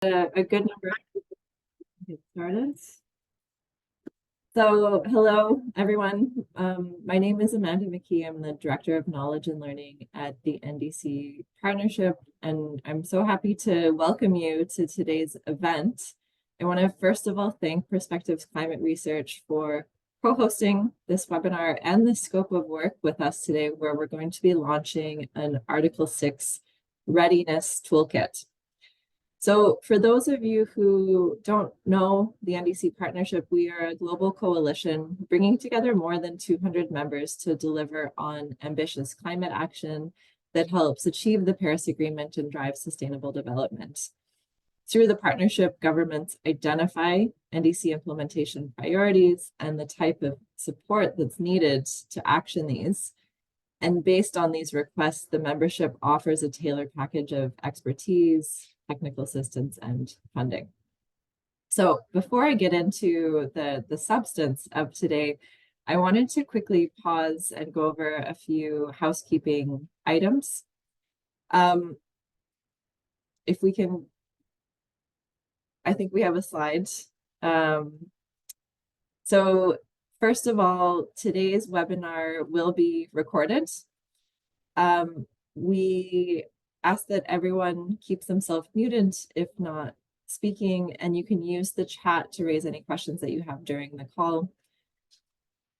A good number of people to get started. So, hello, everyone. My name is Amanda McKee. I'm the Director of Knowledge and Learning at the NDC Partnership, and I'm so happy to welcome you to today's event. I want to first of all thank Perspectives Climate Research for co-hosting this webinar and the scope of work with us today, where we're going to be launching an Article 6 Readiness Toolkit. So for those of you who don't know the NDC Partnership, we are a global coalition bringing together more than 200 members to deliver on ambitious climate action that helps achieve the Paris Agreement and drive sustainable development. Through the partnership, governments identify NDC implementation priorities and the type of support that's needed to action these. And based on these requests, the membership offers a tailored package of expertise, technical assistance, and funding. So before I get into the substance of today, I wanted to quickly pause and go over a few housekeeping items. If we can, I think we have a slide. So first of all, today's webinar will be recorded. We ask that everyone keeps themselves muted if not speaking, and you can use the chat to raise any questions that you have during the call.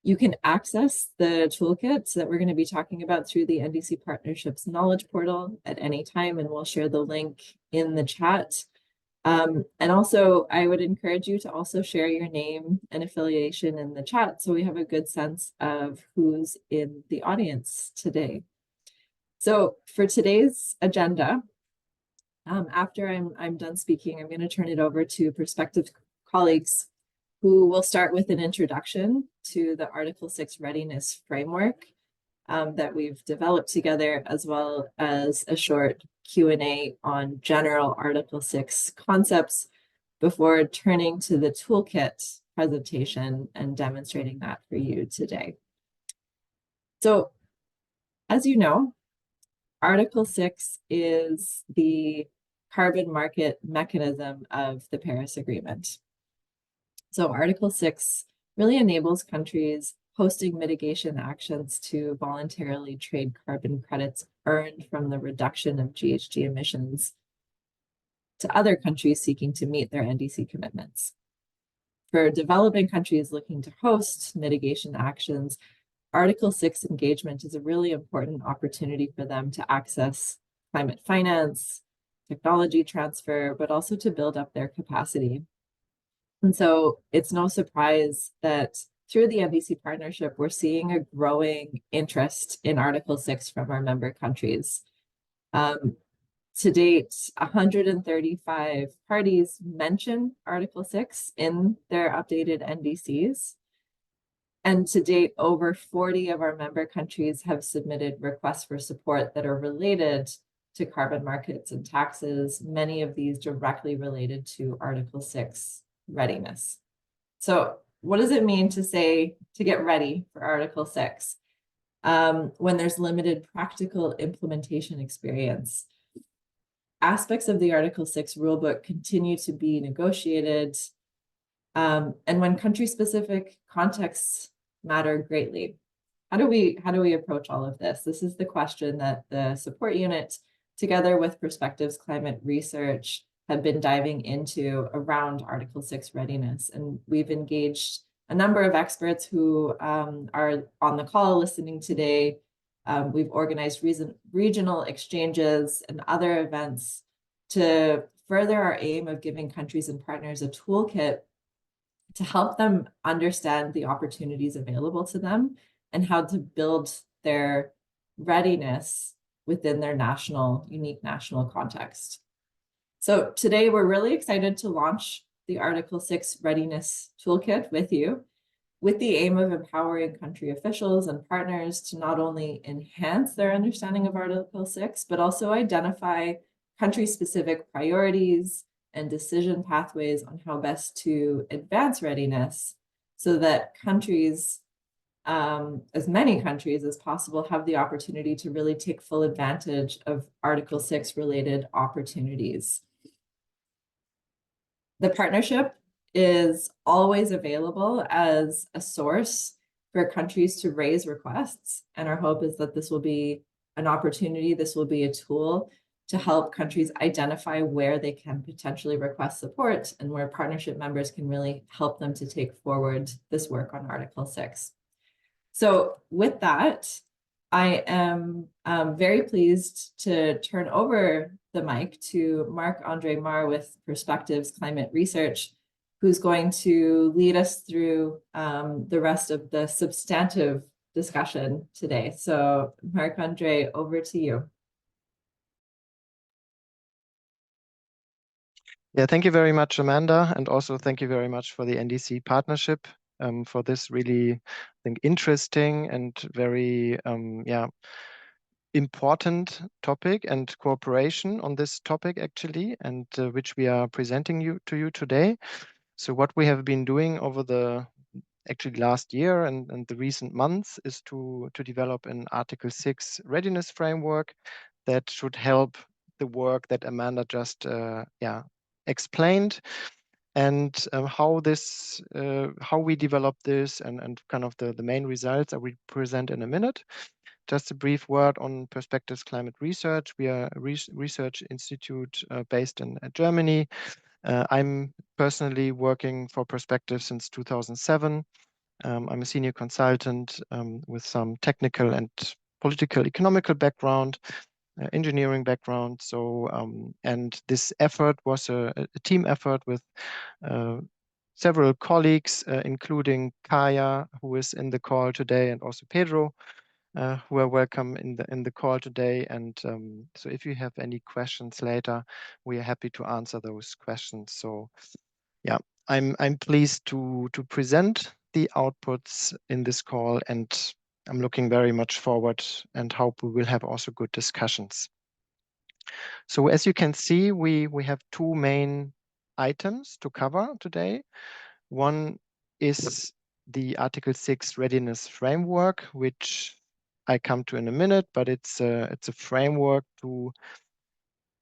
You can access the toolkit that we're going to be talking about through the NDC Partnership's knowledge portal at any time, and we'll share the link in the chat. And also, I would encourage you to also share your name and affiliation in the chat so we have a good sense of who's in the audience today. So for today's agenda, after I'm done speaking, I'm going to turn it over to Perspective colleagues who will start with an introduction to the Article 6 Readiness Framework that we've developed together, as well as a short Q&A on general Article 6 concepts before turning to the toolkit presentation and demonstrating that for you today. So, as you know, Article 6 is the carbon market mechanism of the Paris Agreement. So Article 6 really enables countries posting mitigation actions to voluntarily trade carbon credits earned from the reduction of GHG emissions to other countries seeking to meet their NDC commitments. For developing countries looking to host mitigation actions, Article 6 engagement is a really important opportunity for them to access climate finance, technology transfer, but also to build up their capacity. And so it's no surprise that through the NDC partnership, we're seeing a growing interest in Article 6 from our member countries. To date, 135 parties mention Article 6 in their updated NDCs. And to date, over 40 of our member countries have submitted requests for support that are related to carbon markets and taxes, many of these directly related to Article 6 readiness. So what does it mean to say to get ready for Article 6 when there's limited practical implementation experience? Aspects of the Article 6 rulebook continue to be negotiated, and when country-specific contexts matter greatly. How do we approach all of this? This is the question that the support unit, together with Perspectives Climate Research, have been diving into around Article 6 readiness. And we've engaged a number of experts who are on the call listening today. We've organized regional exchanges and other events to further our aim of giving countries and partners a toolkit to help them understand the opportunities available to them and how to build their readiness within their unique national context. So today we're really excited to launch the Article 6 Readiness Toolkit with you, with the aim of empowering country officials and partners to not only enhance their understanding of Article 6, but also identify country-specific priorities and decision pathways on how best to advance readiness so that countries, as many countries as possible, have the opportunity to really take full advantage of Article 6 related opportunities. The partnership is always available as a source for countries to raise requests. And our hope is that this will be an opportunity, this will be a tool to help countries identify where they can potentially request support and where partnership members can really help them to take forward this work on Article 6. So with that, I am very pleased to turn over the mic to Marc-Andre Mar with Perspectives Climate Research, who's going to lead us through the rest of the substantive discussion today. So Marc-Andre, over to you. Yeah, thank you very much, Amanda, and also thank you very much for the NDC partnership for this really, I think, interesting and very, important topic and cooperation on this topic actually, and which we are presenting to you today. So what we have been doing over the actually last year and the recent months is to develop an Article 6 readiness framework that should help the work that Amanda just explained, and how we develop this and kind of the main results I will present in a minute. Just a brief word on Perspectives Climate Research. We are a research institute based in Germany. I'm personally working for Perspectives since 2007. I'm a senior consultant with some technical and political economical background, engineering background. So, and this effort was a team effort with several colleagues, including Kaya, who is in the call today, and also Pedro, who are welcome in the call today. And so if you have any questions later, we are happy to answer those questions. So yeah, I'm pleased to present the outputs in this call, and I'm looking very much forward and hope we will have also good discussions. So as you can see, we have two main items to cover today. One is the Article 6 readiness framework, which I come to in a minute, but it's a framework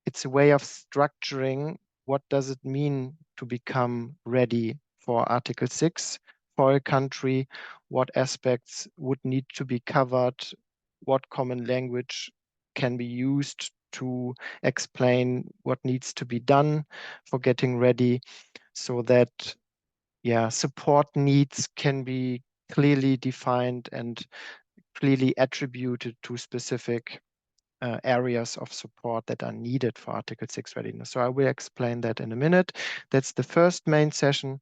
it's a way of structuring what does it mean to become ready for Article 6 for a country, what aspects would need to be covered, what common language can be used to explain what needs to be done for getting ready, so that support needs can be clearly defined and clearly attributed to specific areas of support that are needed for Article 6 readiness. So I will explain that in a minute. That's the first main session.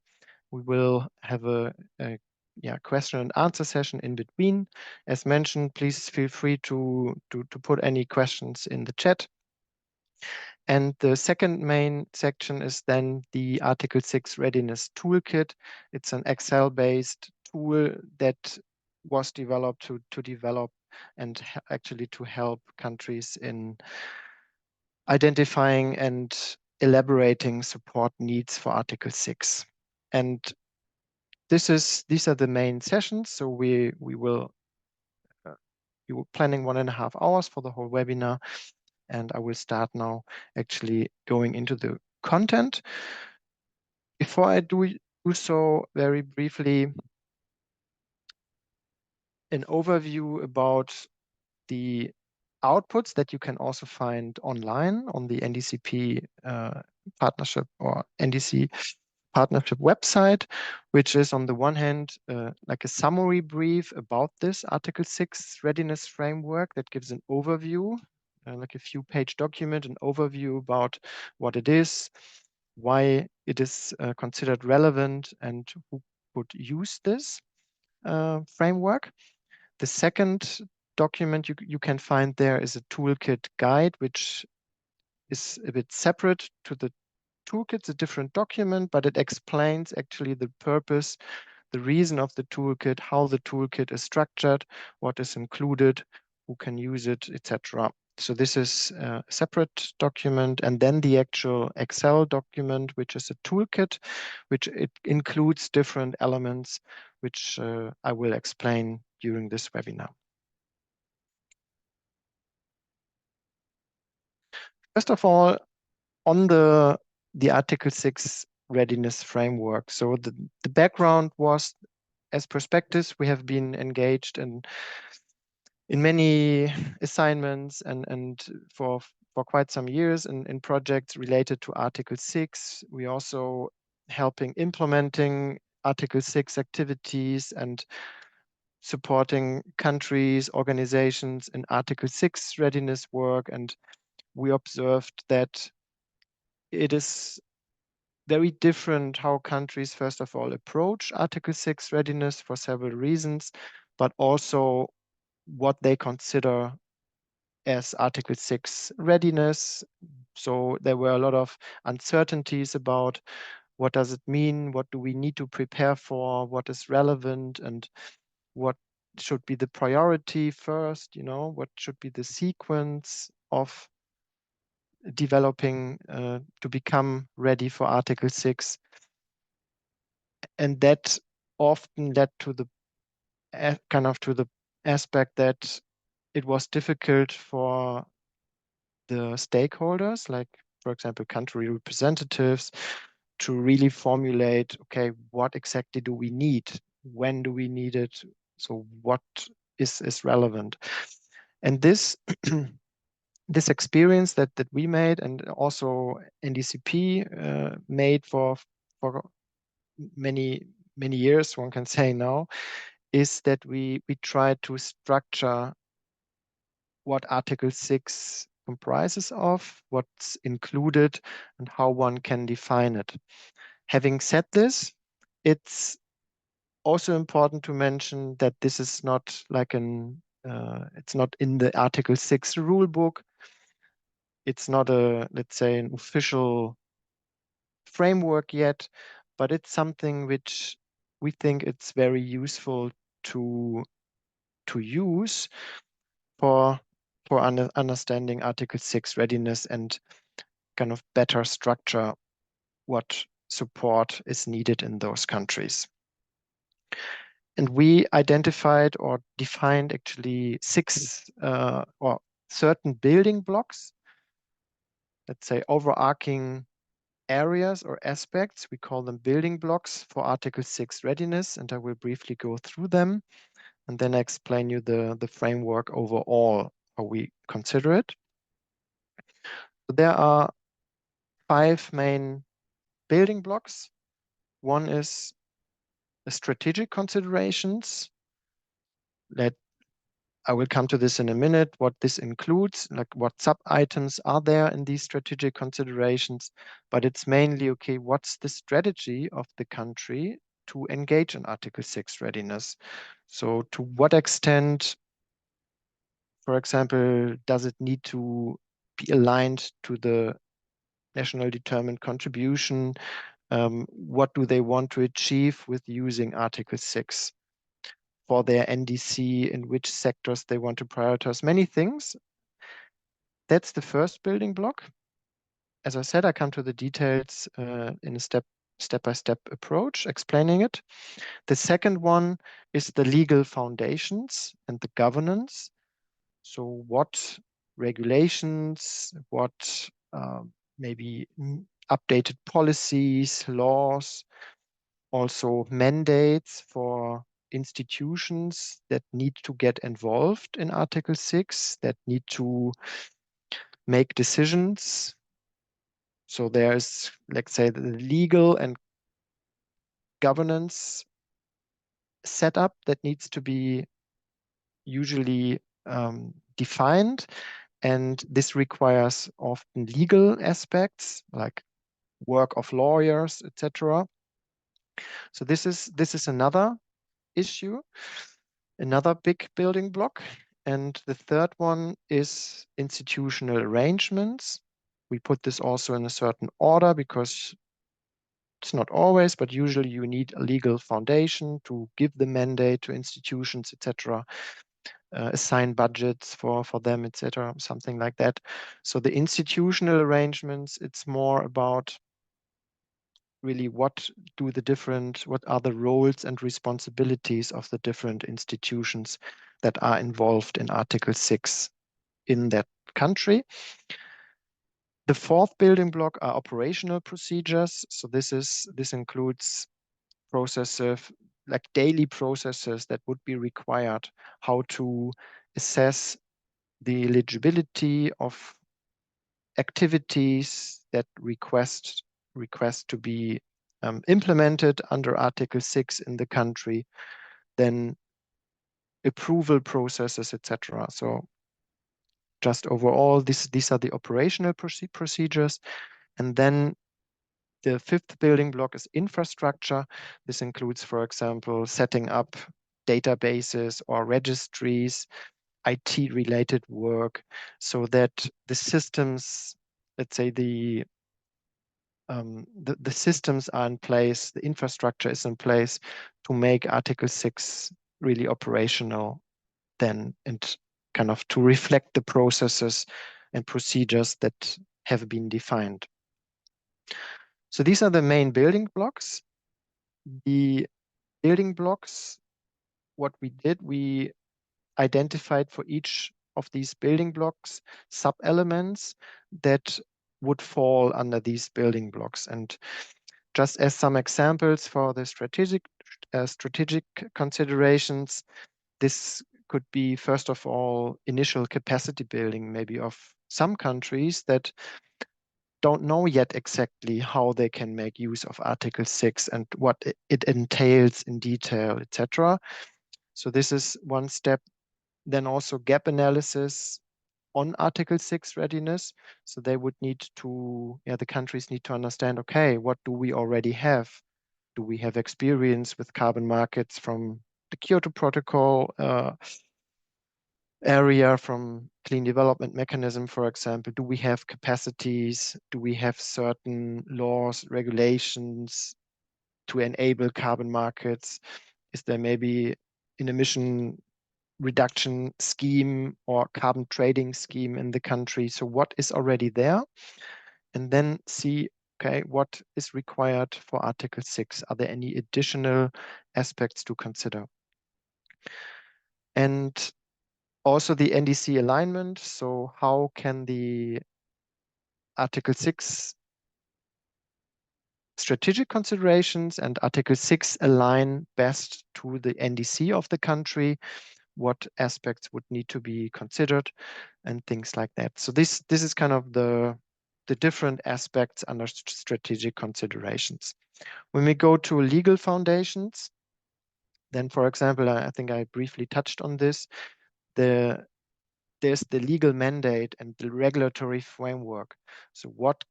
We will have a question and answer session in between. As mentioned, please feel free to put any questions in the chat. And the second main section is then the Article 6 Readiness Toolkit. It's an Excel-based tool that was developed to develop and actually to help countries in identifying and elaborating support needs for Article 6. And these are the main sessions. So we were planning 1.5 hours for the whole webinar. And I will start now actually going into the content. Before I do so, very briefly, an overview about the outputs that you can also find online on the NDCP partnership or NDC partnership website, which is on the one hand like a summary brief about this Article 6 readiness framework that gives an overview, like a few-page document, an overview about what it is, why it is considered relevant, and who could use this framework. The second document you can find there is a toolkit guide, which is a bit separate to the toolkit. It's a different document, but it explains actually the purpose, the reason of the toolkit, how the toolkit is structured, what is included, who can use it, etc. So this is a separate document, and then the actual Excel document, which is a toolkit, which it includes different elements, which I will explain during this webinar. First of all, on the Article 6 readiness framework. So the background was, as perspectives, we have been engaged in many assignments and for quite some years in projects related to Article 6. We also helping implementing Article 6 activities and supporting countries, organizations in Article 6 readiness work. And we observed that it is very different how countries, first of all, approach Article 6 readiness for several reasons, but also what they consider as Article 6 readiness. So there were a lot of uncertainties about what does it mean, what do we need to prepare for, what is relevant, and what should be the priority first, what should be the sequence of developing to become ready for Article 6. And that often led to the aspect that it was difficult for the stakeholders, like, for example, country representatives, to really formulate, okay, what exactly do we need? When do we need it? So what is relevant? And this this experience that we made, and also NDCP made for many years, one can say now, is that we try to structure what Article 6 comprises of, what's included, and how one can define it. Having said this, it's also important to mention that this is not like it's not in the Article 6 rule book. It's not let's say, an official framework yet, but it's something which we think it's very useful to use for understanding Article 6 readiness and kind of better structure what support is needed in those countries. And we identified or defined actually 6 or certain building blocks, let's say overarching areas or aspects. We call them building blocks for Article 6 readiness, and I will briefly go through them and then explain you the framework overall, how we consider it. So there are 5 main building blocks. One is the strategic considerations. I will come to this in a minute, what this includes, like what sub-items are there in these strategic considerations, but it's mainly, okay, what's the strategy of the country to engage in Article 6 readiness? So to what extent, for example, does it need to be aligned to the national determined contribution? What do they want to achieve with using Article 6? For their NDC, in which sectors they want to prioritize, many things. That's the first building block. As I said, I come to the details in a step-by-step approach, explaining it. The second one is the legal foundations and the governance. So what regulations, what maybe updated policies, laws, also mandates for institutions that need to get involved in Article 6, that need to make decisions. So there's, let's say, the legal and governance setup that needs to be usually defined. And this requires often legal aspects like work of lawyers, etc. So this is another issue, another big building block. And the third one is institutional arrangements. We put this also in a certain order because it's not always, but usually you need a legal foundation to give the mandate to institutions, etc., assign budgets for them, etc., something like that. So the institutional arrangements, it's more about really what are the roles and responsibilities of the different institutions that are involved in Article 6 in that country. The fourth building block are operational procedures. So this includes processes, like daily processes that would be required, how to assess the eligibility of activities that request to be implemented under Article 6 in the country, then approval processes, etc. So just overall, these are the operational procedures. And then the fifth building block is infrastructure. This includes, for example, setting up databases or registries, IT-related work, so that the systems, let's say the systems are in place, the infrastructure is in place to make Article 6 really operational then, and kind of to reflect the processes and procedures that have been defined. So these are the main building blocks. The building blocks, what we did, we identified for each of these building blocks sub-elements that would fall under these building blocks. And just as some examples for the strategic considerations, this could be, first of all, initial capacity building, maybe of some countries that don't know yet exactly how they can make use of Article 6 and what it entails in detail, etc. So this is one step. Then also gap analysis on Article 6 readiness. So they would need to, the countries need to understand, okay, what do we already have? Do we have experience with carbon markets from the Kyoto Protocol area, from clean development mechanism, for example? Do we have capacities? Do we have certain laws, regulations to enable carbon markets? Is there maybe an emission reduction scheme or carbon trading scheme in the country? So what is already there? And then see, okay, what is required for Article 6? Are there any additional aspects to consider? And also the NDC alignment. So how can the Article 6 strategic considerations and Article 6 align best to the NDC of the country? What aspects would need to be considered and things like that. So this is kind of the different aspects under strategic considerations. When we go to legal foundations, then, for example, I think I briefly touched on this, there's the legal mandate and the regulatory framework. So what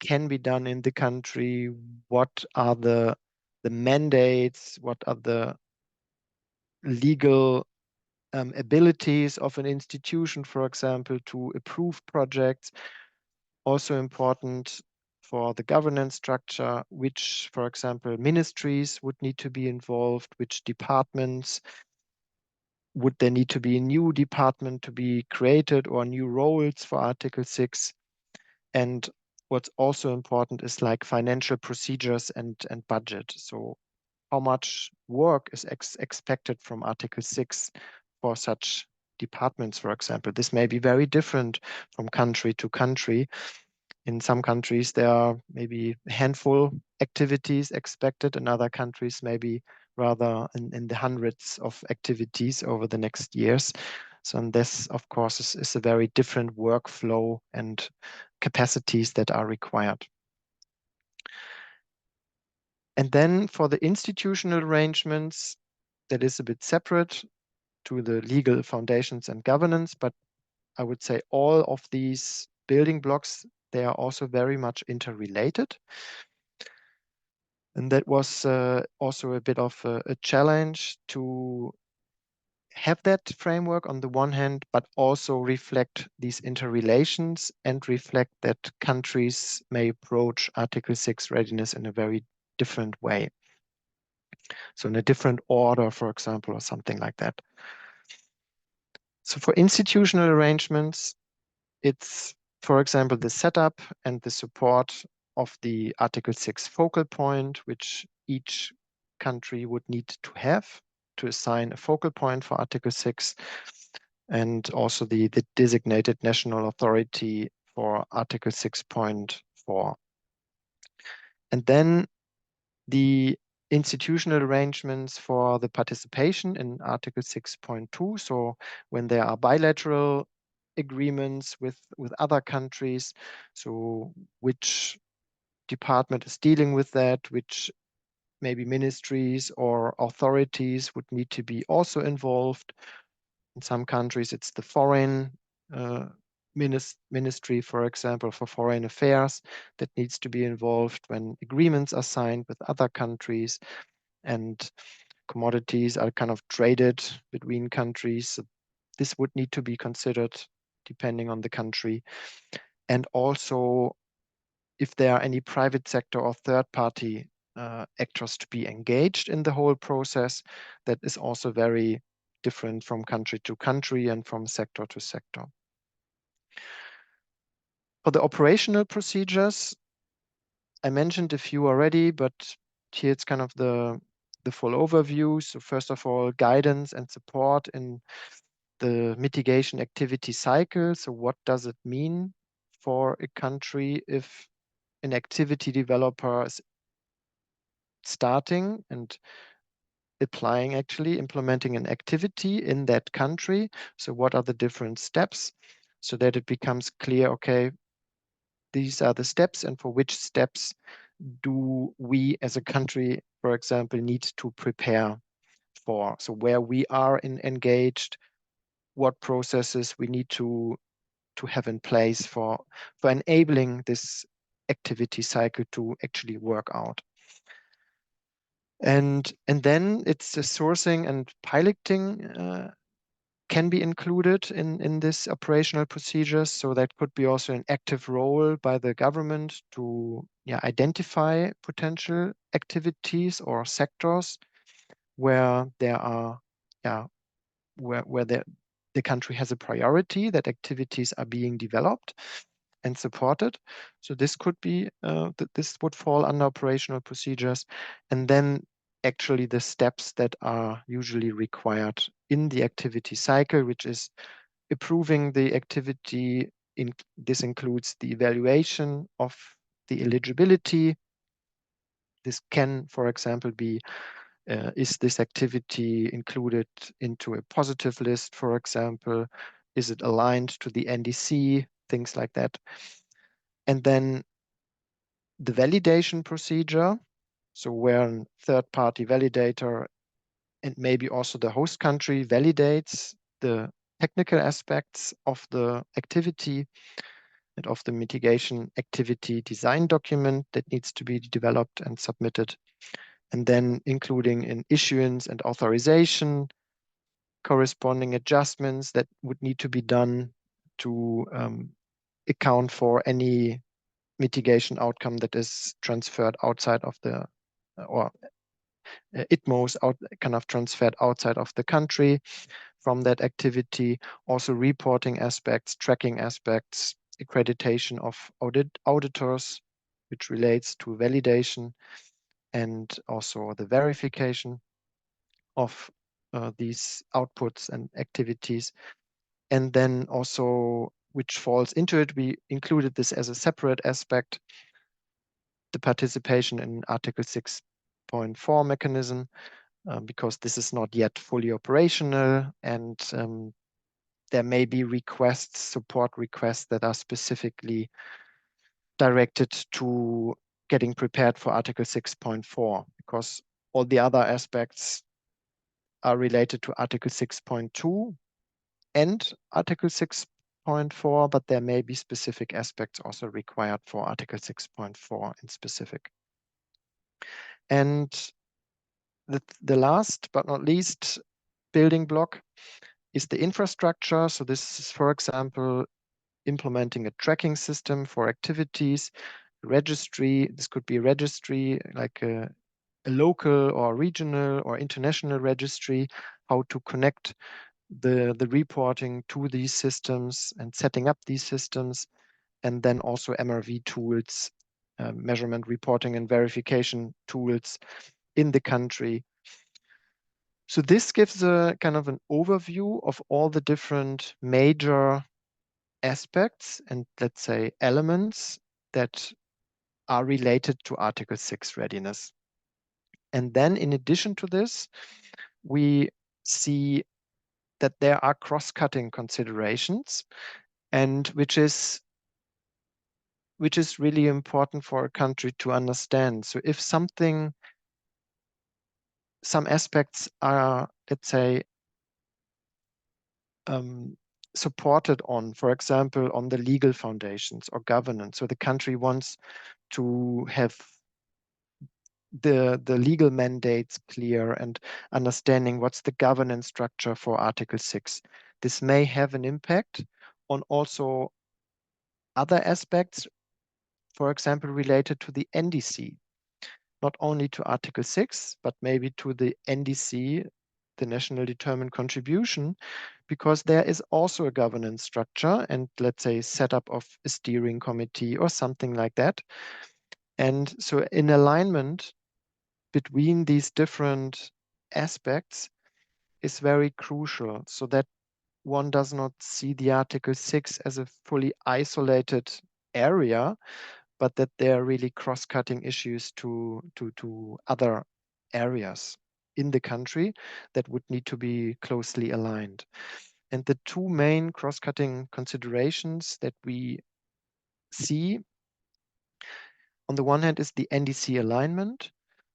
can be done in the country? What are the mandates? What are the legal abilities of an institution, for example, to approve projects? Also important for the governance structure, which, for example, ministries would need to be involved, which departments, would there need to be a new department to be created or new roles for Article 6? And what's also important is like financial procedures and budget. So how much work is expected from Article 6 for such departments, for example? This may be very different from country to country. In some countries, there are maybe a handful activities expected. In other countries, maybe rather in the hundreds of activities over the next years. So and this, of course, is a very different workflow and capacities that are required. And then for the institutional arrangements, that is a bit separate to the legal foundations and governance, but I would say all of these building blocks, they are also very much interrelated. And that was also a bit of a challenge to have that framework on the one hand, but also reflect these interrelations and reflect that countries may approach Article 6 readiness in a very different way. So in a different order, for example, or something like that. So for institutional arrangements, it's, for example, the setup and the support of the Article 6 focal point, which each country would need to have to assign a focal point for Article 6, and also the designated national authority for Article 6.4. And then the institutional arrangements for the participation in Article 6.2. So when there are bilateral agreements with other countries, so which department is dealing with that, which maybe ministries or authorities would need to be also involved. In some countries, it's the foreign ministry, for example, for foreign affairs that needs to be involved when agreements are signed with other countries and commodities are kind of traded between countries. So this would need to be considered depending on the country. And also if there are any private sector or third party actors to be engaged in the whole process, that is also very different from country to country and from sector to sector. For the operational procedures, I mentioned a few already, but here it's kind of the full overview. So first of all, guidance and support in the mitigation activity cycle. So what does it mean for a country if an activity developer is starting and implementing an activity in that country? So what are the different steps so that it becomes clear, okay, these are the steps, and for which steps do we as a country, for example, need to prepare for? So where we are engaged, what processes we need to have in place for enabling this activity cycle to actually work out. And then it's the sourcing and piloting can be included in this operational procedures. So that could be also an active role by the government to identify potential activities or sectors where there are where the country has a priority that activities are being developed and supported. So this could be this would fall under operational procedures. And then actually the steps that are usually required in the activity cycle, which is approving the activity. This includes the evaluation of the eligibility. This can, for example, be is this activity included into a positive list, for example? Is it aligned to the NDC? Things like that. And then the validation procedure, so where a third-party validator and maybe also the host country validates the technical aspects of the activity and of the mitigation activity design document that needs to be developed and submitted. And then including in issuance and authorization, corresponding adjustments that would need to be done to account for any mitigation outcome that is transferred outside of the, or ITMOs kind of transferred outside of the country from that activity. Also reporting aspects, tracking aspects, accreditation of auditors, which relates to validation, and also the verification of these outputs and activities. And then also, which falls into it, we included this as a separate aspect, the participation in Article 6.4 mechanism, because this is not yet fully operational, and there may be requests, support requests that are specifically directed to getting prepared for Article 6.4, because all the other aspects are related to Article 6.2 and Article 6.4, but there may be specific aspects also required for Article 6.4 in specific. And the last but not least building block is the infrastructure. So this is, for example, implementing a tracking system for activities, registry. This could be a registry like a local or regional or international registry, how to connect the reporting to these systems and setting up these systems, and then also MRV tools, measurement, reporting, and verification tools in the country. So this gives a kind of an overview of all the different major aspects and, let's say, elements that are related to Article 6 readiness. And then in addition to this, we see that there are cross-cutting considerations, and which is really important for a country to understand. So if some aspects are, let's say, supported on, for example, on the legal foundations or governance, so the country wants to have the legal mandates clear and understanding what's the governance structure for Article 6. This may have an impact on also other aspects, for example, related to the NDC, not only to Article 6, but maybe to the NDC, the National Determined Contribution, because there is also a governance structure and, let's say, setup of a steering committee or something like that. And so in alignment between these different aspects is very crucial, so that one does not see the Article 6 as a fully isolated area, but that there are really cross-cutting issues to other areas in the country that would need to be closely aligned. And the two main cross-cutting considerations that we see, on the one hand, is the NDC alignment.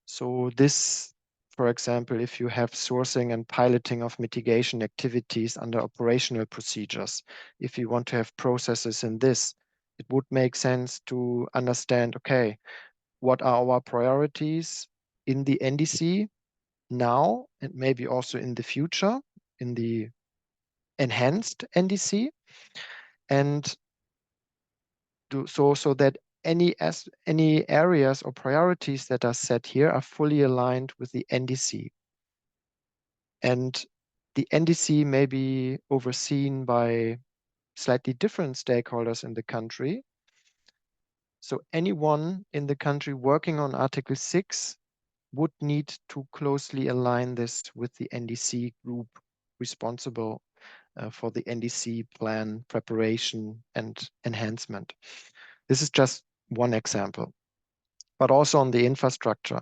So this, for example, if you have sourcing and piloting of mitigation activities under operational procedures, if you want to have processes in this, it would make sense to understand, okay, what are our priorities in the NDC now and maybe also in the future, in the enhanced NDC, and so that any areas or priorities that are set here are fully aligned with the NDC. And the NDC may be overseen by slightly different stakeholders in the country. So anyone in the country working on Article 6 would need to closely align this with the NDC group responsible for the NDC plan preparation and enhancement. This is just one example. But also on the infrastructure,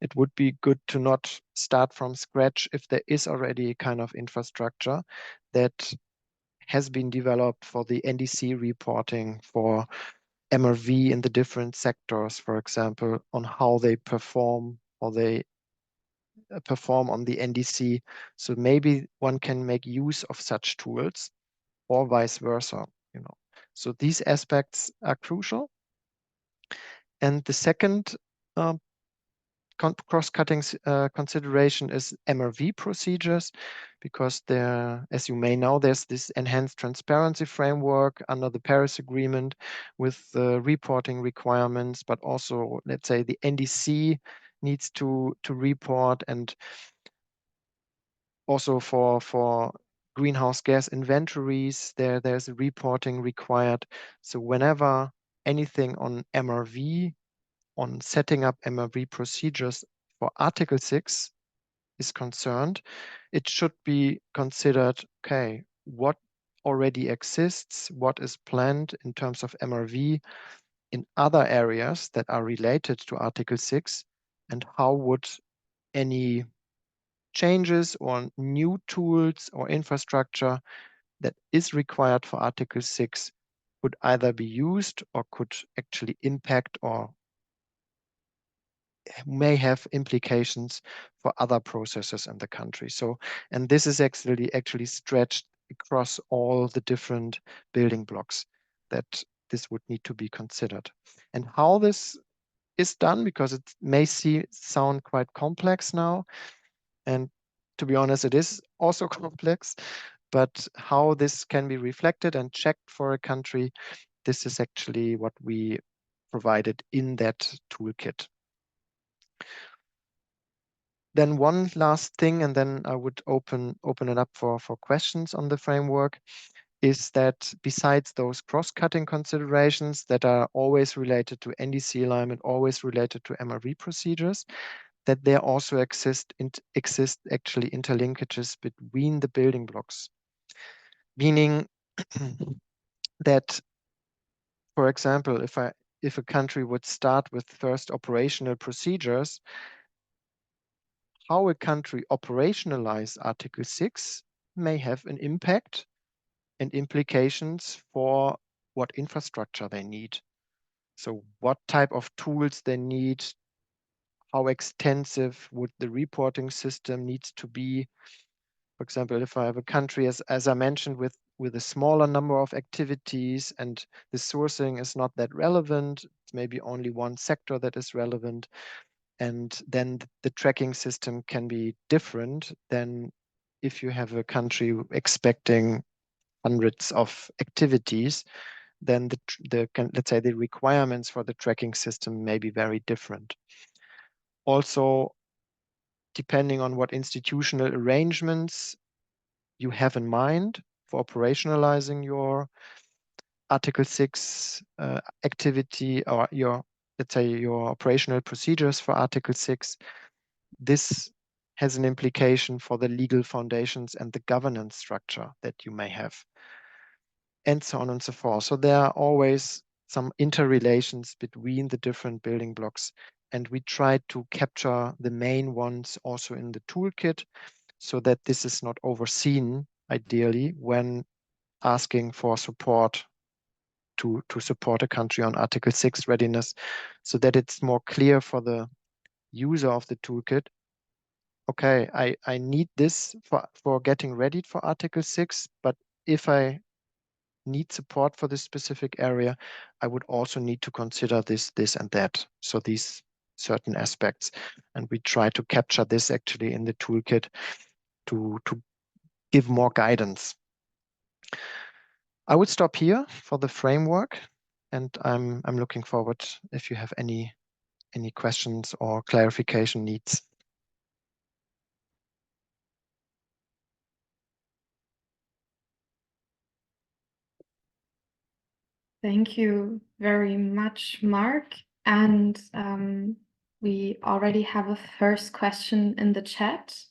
it would be good to not start from scratch if there is already a kind of infrastructure that has been developed for the NDC reporting, for MRV in the different sectors, for example, on how they perform or they perform on the NDC. So maybe one can make use of such tools or vice versa, you know. So these aspects are crucial. And the second cross-cutting consideration is MRV procedures, because there, as you may know, there's this enhanced transparency framework under the Paris Agreement with reporting requirements, but also, let's say, the NDC needs to report, and also for greenhouse gas inventories, there's a reporting required. So whenever anything on MRV, on setting up MRV procedures for Article 6 is concerned, it should be considered, okay, what already exists, what is planned in terms of MRV in other areas that are related to Article 6, and how would any changes or new tools or infrastructure that is required for Article 6 could either be used or could actually impact or may have implications for other processes in the country. So, and this is actually stretched across all the different building blocks that this would need to be considered. And how this is done, because it may sound quite complex now, and to be honest, it is also complex, but how this can be reflected and checked for a country, this is actually what we provided in that toolkit. Then one last thing, and then I would open it up for questions on the framework, is that besides those cross-cutting considerations that are always related to NDC alignment, always related to MRV procedures, that there also exist actually interlinkages between the building blocks. Meaning that, for example, if a country would start with first operational procedures, how a country operationalize Article 6 may have an impact and implications for what infrastructure they need. So what type of tools they need, how extensive would the reporting system needs to be. For example, if I have a country, as I mentioned, with a smaller number of activities and the sourcing is not that relevant, it's maybe only one sector that is relevant, and then the tracking system can be different than if you have a country expecting hundreds of activities, then let's say the requirements for the tracking system may be very different. Also, depending on what institutional arrangements you have in mind for operationalizing your Article 6 activity, or let's say your operational procedures for Article 6, this has an implication for the legal foundations and the governance structure that you may have, and so on and so forth. So there are always some interrelations between the different building blocks, and we try to capture the main ones also in the toolkit so that this is not overseen, ideally, when asking for support to support a country on Article 6 readiness, so that it's more clear for the user of the toolkit. Okay, I need this for getting ready for Article 6, but if I need support for this specific area, I would also need to consider this, and that. So these certain aspects. And we try to capture this actually in the toolkit to give more guidance. I would stop here for the framework, and I'm looking forward if you have any questions or clarification needs. Thank you very much, Mark. And we already have a first question in the chat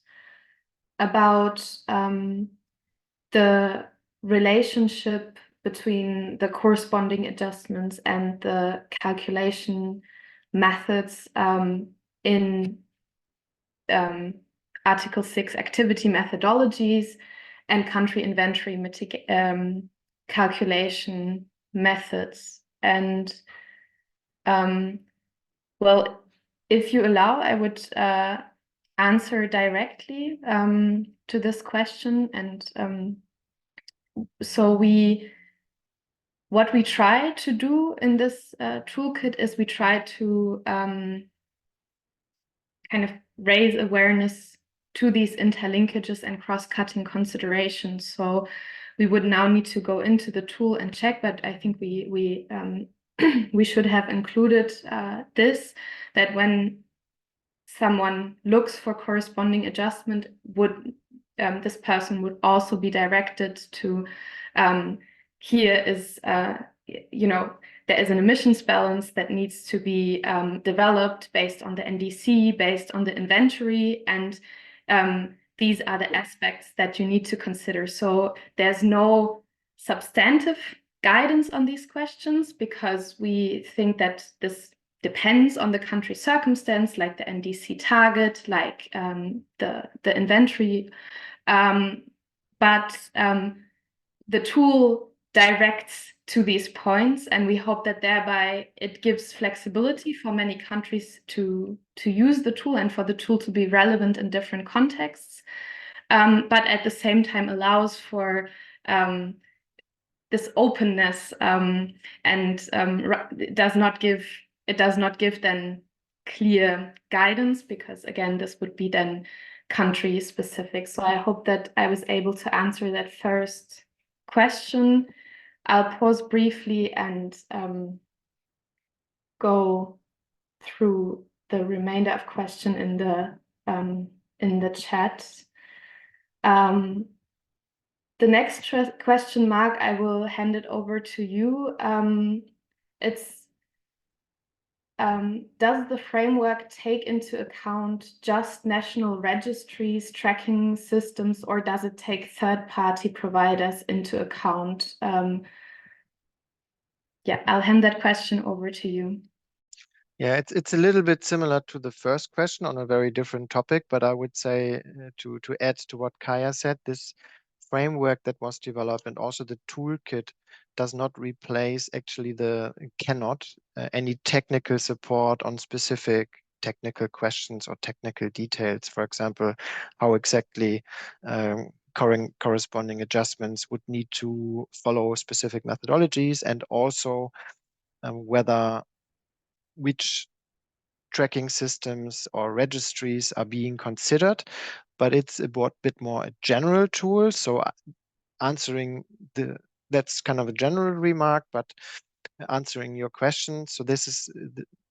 about the relationship between the corresponding adjustments and the calculation methods in Article 6 activity methodologies and country inventory calculation methods. And well, if you allow, I would answer directly to this question. And so what we try to do in this toolkit is we try to kind of raise awareness to these interlinkages and cross-cutting considerations. So we would now need to go into the tool and check, but I think we should have included this, that when someone looks for corresponding adjustment, this person would also be directed to here is there is an emissions balance that needs to be developed based on the NDC, based on the inventory, and these are the aspects that you need to consider. So there's no substantive guidance on these questions because we think that this depends on the country circumstance, like the NDC target, like the inventory. But the tool directs to these points, and we hope that thereby it gives flexibility for many countries to use the tool and for the tool to be relevant in different contexts, but at the same time allows for this openness and it does not give then clear guidance, because again this would be then country specific. So I hope that I was able to answer that first question. I'll pause briefly and go through the remainder of question in the chat. The next question, Mark, I will hand it over to you. It's does the framework take into account just national registries, tracking systems, or does it take third-party providers into account? yeah, I'll hand that question over to you. Yeah, it's a little bit similar to the first question on a very different topic, but I would say to add to what Kaya said, this framework that was developed and also the toolkit does not replace actually any technical support on specific technical questions or technical details. For example, how exactly corresponding adjustments would need to follow specific methodologies, and also whether which tracking systems or registries are being considered, but it's a bit more a general tool. So answering that's kind of a general remark, but answering your question. So this is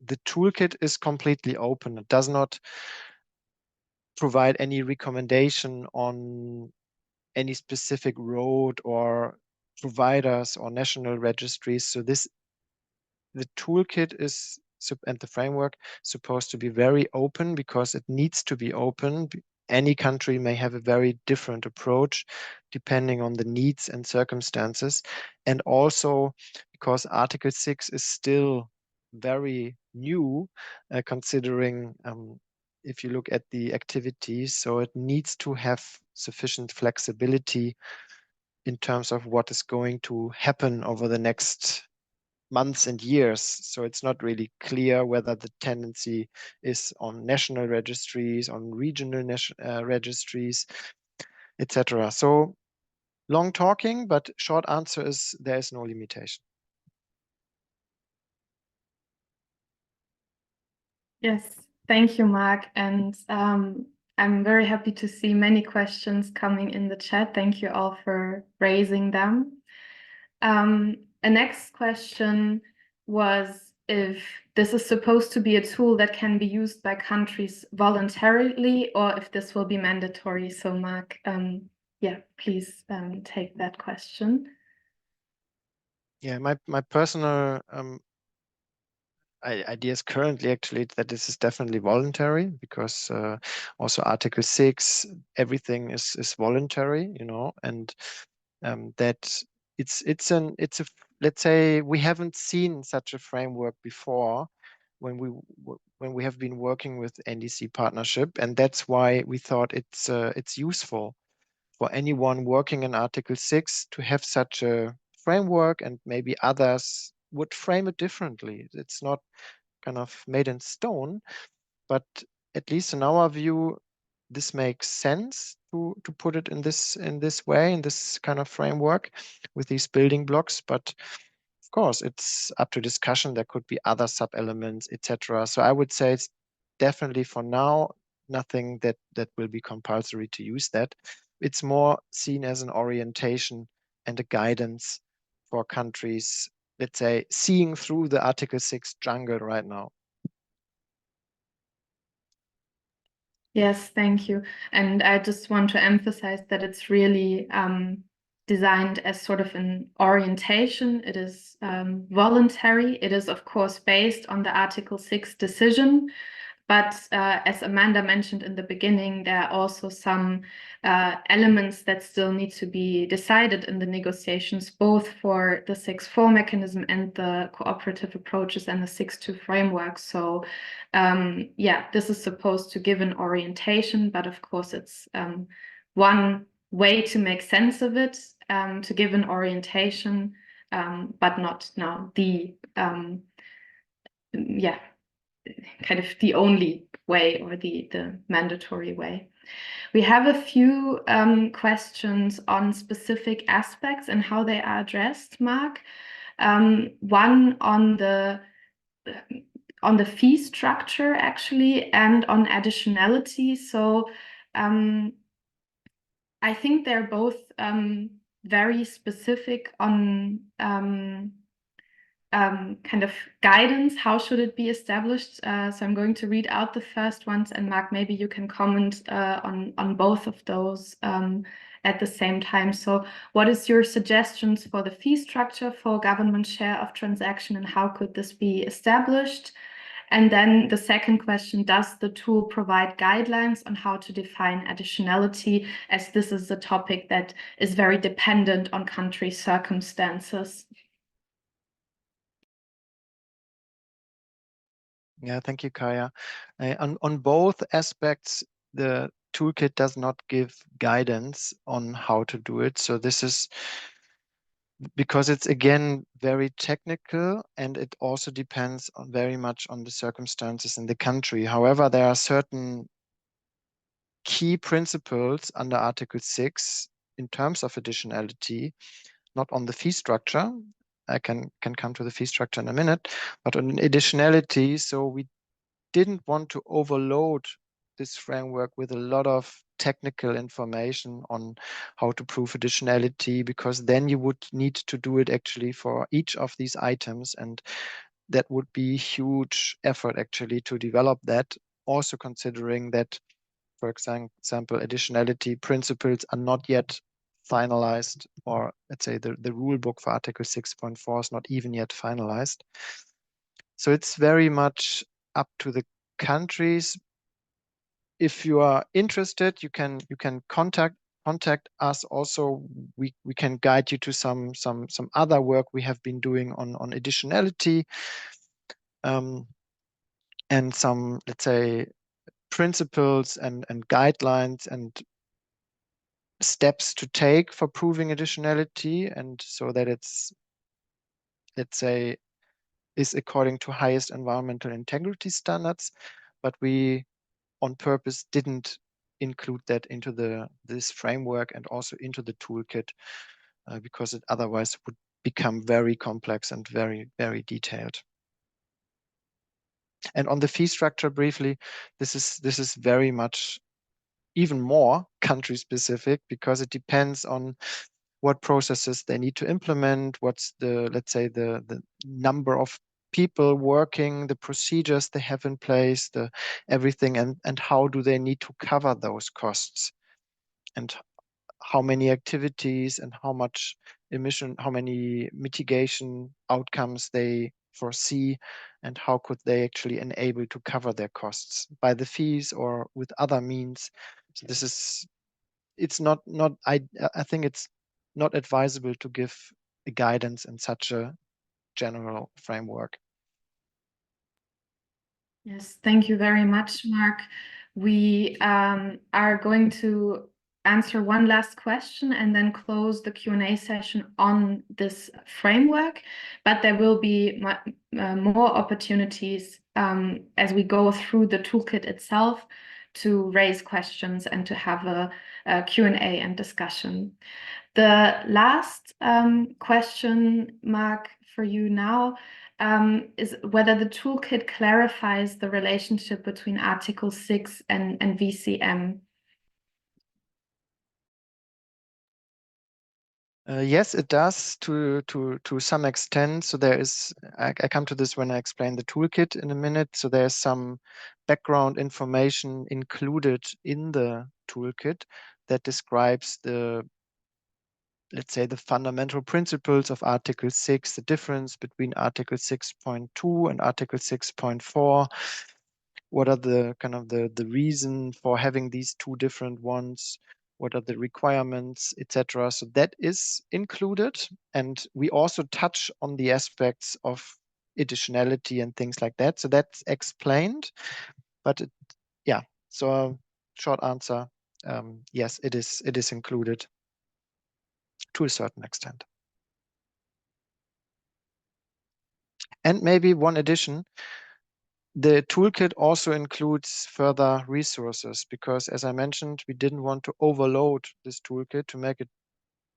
the toolkit is completely open. It does not provide any recommendation on any specific road or providers or national registries. So the toolkit is and the framework supposed to be very open, because it needs to be open. Any country may have a very different approach depending on the needs and circumstances. And also because Article 6 is still very new, considering if you look at the activities, so it needs to have sufficient flexibility in terms of what is going to happen over the next months and years. So it's not really clear whether the tendency is on national registries, on regional registries, etc. So long talking, but short answer is there is no limitation. Yes, thank you, Mark. And I'm very happy to see many questions coming in the chat. Thank you all for raising them. A next question was if this is supposed to be a tool that can be used by countries voluntarily, or if this will be mandatory. So Mark, yeah, please take that question. Yeah, my personal idea is currently actually that this is definitely voluntary, because also Article 6, everything is voluntary, and that it's a let's say we haven't seen such a framework before when we have been working with NDC partnership, and that's why we thought it's useful for anyone working in Article 6 to have such a framework, and maybe others would frame it differently. It's not kind of made in stone, but at least in our view, this makes sense to put it in this way, in this kind of framework with these building blocks. But of course, it's up to discussion. There could be other sub-elements, etc. So I would say it's definitely for now nothing that will be compulsory to use that. It's more seen as an orientation and a guidance for countries, let's say, seeing through the Article 6 jungle right now. Yes, thank you. And I just want to emphasize that it's really designed as sort of an orientation. It is voluntary. It is, of course, based on the Article 6 decision. But as Amanda mentioned in the beginning, there are also some elements that still need to be decided in the negotiations, both for the 6.4 mechanism and the cooperative approaches and the 6.2 framework. So yeah, this is supposed to give an orientation, but of course it's one way to make sense of it, to give an orientation, but not now the yeah, kind of the only way or the mandatory way. We have a few questions on specific aspects and how they are addressed, Mark. One on the fee structure, actually, and on additionality. So I think they're both very specific on kind of guidance. How should it be established? So I'm going to read out the first ones, and Mark, maybe you can comment on both of those at the same time. So what is your suggestions for the fee structure for government share of transaction, and how could this be established? And then the second question, does the tool provide guidelines on how to define additionality, as this is a topic that is very dependent on country circumstances? Yeah, thank you, Kaya. On both aspects, the toolkit does not give guidance on how to do it. So this is because it's again very technical, and it also depends on very much on the circumstances in the country. However, there are certain key principles under Article 6 in terms of additionality, not on the fee structure. I can come to the fee structure in a minute, but on additionality. So we didn't want to overload this framework with a lot of technical information on how to prove additionality, because then you would need to do it actually for each of these items, and that would be huge effort actually to develop that, also considering that, for example, additionality principles are not yet finalized, or let's say the rule book for Article 6.4 is not even yet finalized. So it's very much up to the countries. If you are interested, you can contact us also. We can guide you to some other work we have been doing on additionality, and some, let's say, principles and guidelines and steps to take for proving additionality, and so that it's, let's say, is according to highest environmental integrity standards. But we on purpose didn't include that into this framework and also into the toolkit, because it otherwise would become very complex and very, very detailed. And on the fee structure briefly, this is very much even more country specific, because it depends on what processes they need to implement, what's the, let's say, the number of people working, the procedures they have in place, the everything, and how do they need to cover those costs, and how many activities and how much emission, how many mitigation outcomes they foresee, and how could they actually enable to cover their costs by the fees or with other means. So this is, it's not I think it's not advisable to give a guidance in such a general framework. Yes, thank you very much, Mark. We are going to answer one last question and then close the Q&A session on this framework, but there will be more opportunities as we go through the toolkit itself to raise questions and to have a Q&A and discussion. The last question, Mark, for you now is whether the toolkit clarifies the relationship between Article 6 and VCM. Yes, it does to some extent. So there is, I come to this when I explain the toolkit in a minute. So there's some background information included in the toolkit that describes the, let's say, the fundamental principles of Article 6, the difference between Article 6.2 and Article 6.4. What are the kind of the reason for having these two different ones? What are the requirements, etc.? So that is included. And we also touch on the aspects of additionality and things like that. So that's explained. But yeah, so short answer, yes, it is included to a certain extent. And maybe one addition, the toolkit also includes further resources, because as I mentioned, we didn't want to overload this toolkit to make it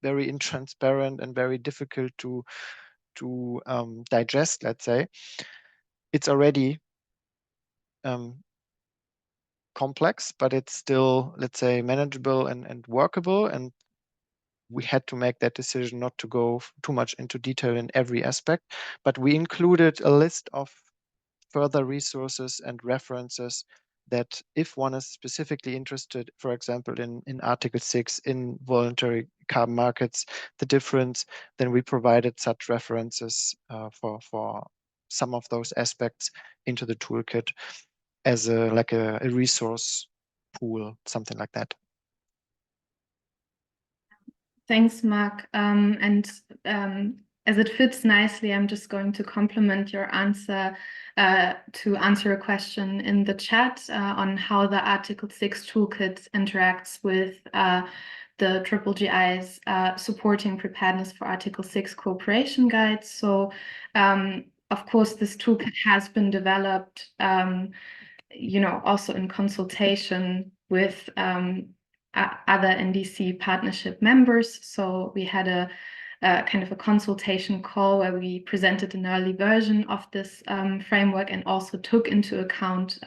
very intransparent and very difficult to digest, let's say. It's already complex, but it's still, let's say, manageable and workable. And we had to make that decision not to go too much into detail in every aspect, but we included a list of further resources and references that if one is specifically interested, for example, in Article 6, in voluntary carbon markets, the difference, then we provided such references for some of those aspects into the toolkit as like a resource pool, something like that. Thanks, Mark. And as it fits nicely, I'm just going to complement your answer to answer a question in the chat on how the Article 6 toolkit interacts with the Triple GI's supporting preparedness for Article 6 cooperation guides. So, of course, this toolkit has been developed, also in consultation with other NDC partnership members. So we had a kind of a consultation call where we presented an early version of this framework and also took into account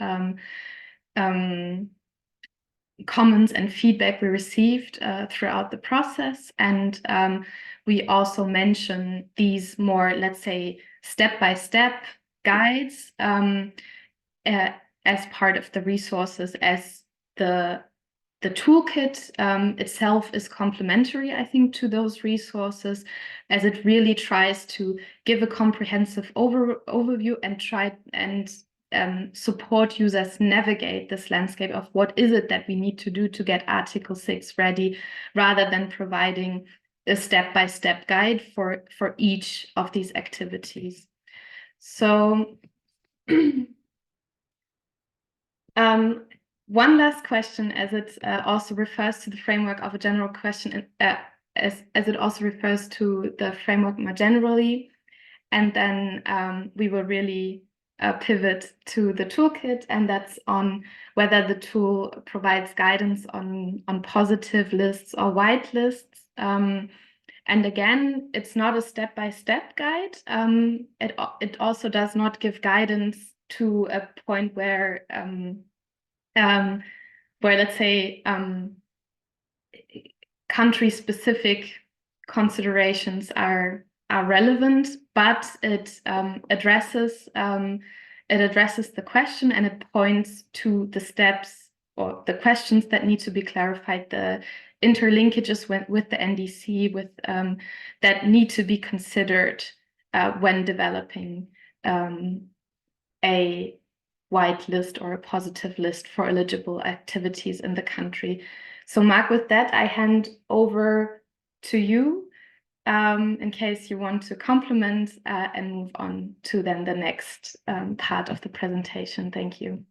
comments and feedback we received throughout the process. And we also mention these more, let's say, step-by-step guides as part of the resources, as the toolkit itself is complementary, I think, to those resources, as it really tries to give a comprehensive overview and try and support users navigate this landscape of what is it that we need to do to get Article 6 ready, rather than providing a step-by-step guide for each of these activities. So one last question, as it also refers to the framework of a general question, as it also refers to the framework more generally. And then we will really pivot to the toolkit, and that's on whether the tool provides guidance on positive lists or white lists. And again, it's not a step-by-step guide. It also does not give guidance to a point where let's say country-specific considerations are relevant, but it addresses the question, and it points to the steps or the questions that need to be clarified, the interlinkages with the NDC, that need to be considered when developing a white list or a positive list for eligible activities in the country. So Mark, with that, I hand over to you in case you want to complement and move on to then the next part of the presentation. Thank you.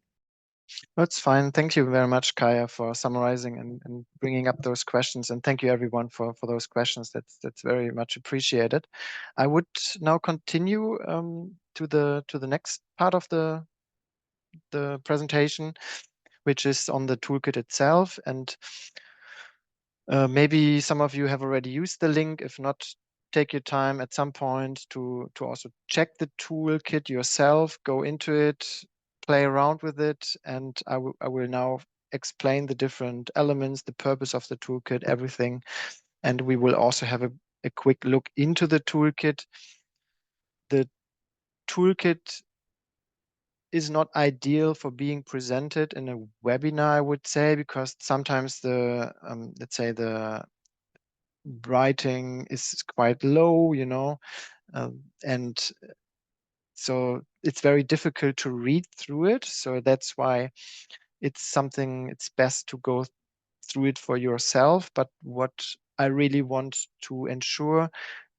That's fine. Thank you very much, Kaya, for summarizing and bringing up those questions. And thank you, everyone, for those questions. That's very much appreciated. I would now continue to the next part of the presentation, which is on the toolkit itself. And maybe some of you have already used the link. If not, take your time at some point to also check the toolkit yourself, go into it, play around with it. And I will now explain the different elements, the purpose of the toolkit, everything. And we will also have a quick look into the toolkit. The toolkit is not ideal for being presented in a webinar, I would say, because sometimes the, let's say, the writing is quite low, and so it's very difficult to read through it. So that's why it's best to go through it for yourself. But what I really want to ensure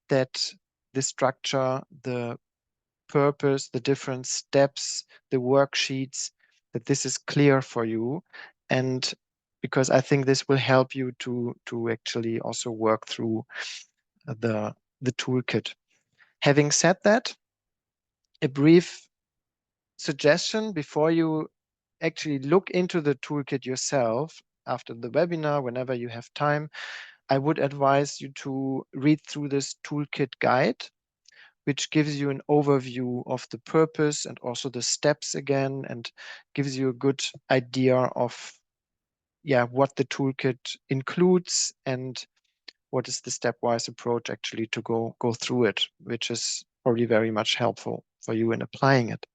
that the structure, the purpose, the different steps, the worksheets, that this is clear for you. And because I think this will help you to actually also work through the toolkit. Having said that, a brief suggestion before you actually look into the toolkit yourself after the webinar, whenever you have time, I would advise you to read through this toolkit guide, which gives you an overview of the purpose and also the steps again, and gives you a good idea of what the toolkit includes and what is the stepwise approach actually to go through it, which is probably very much helpful for you in applying it.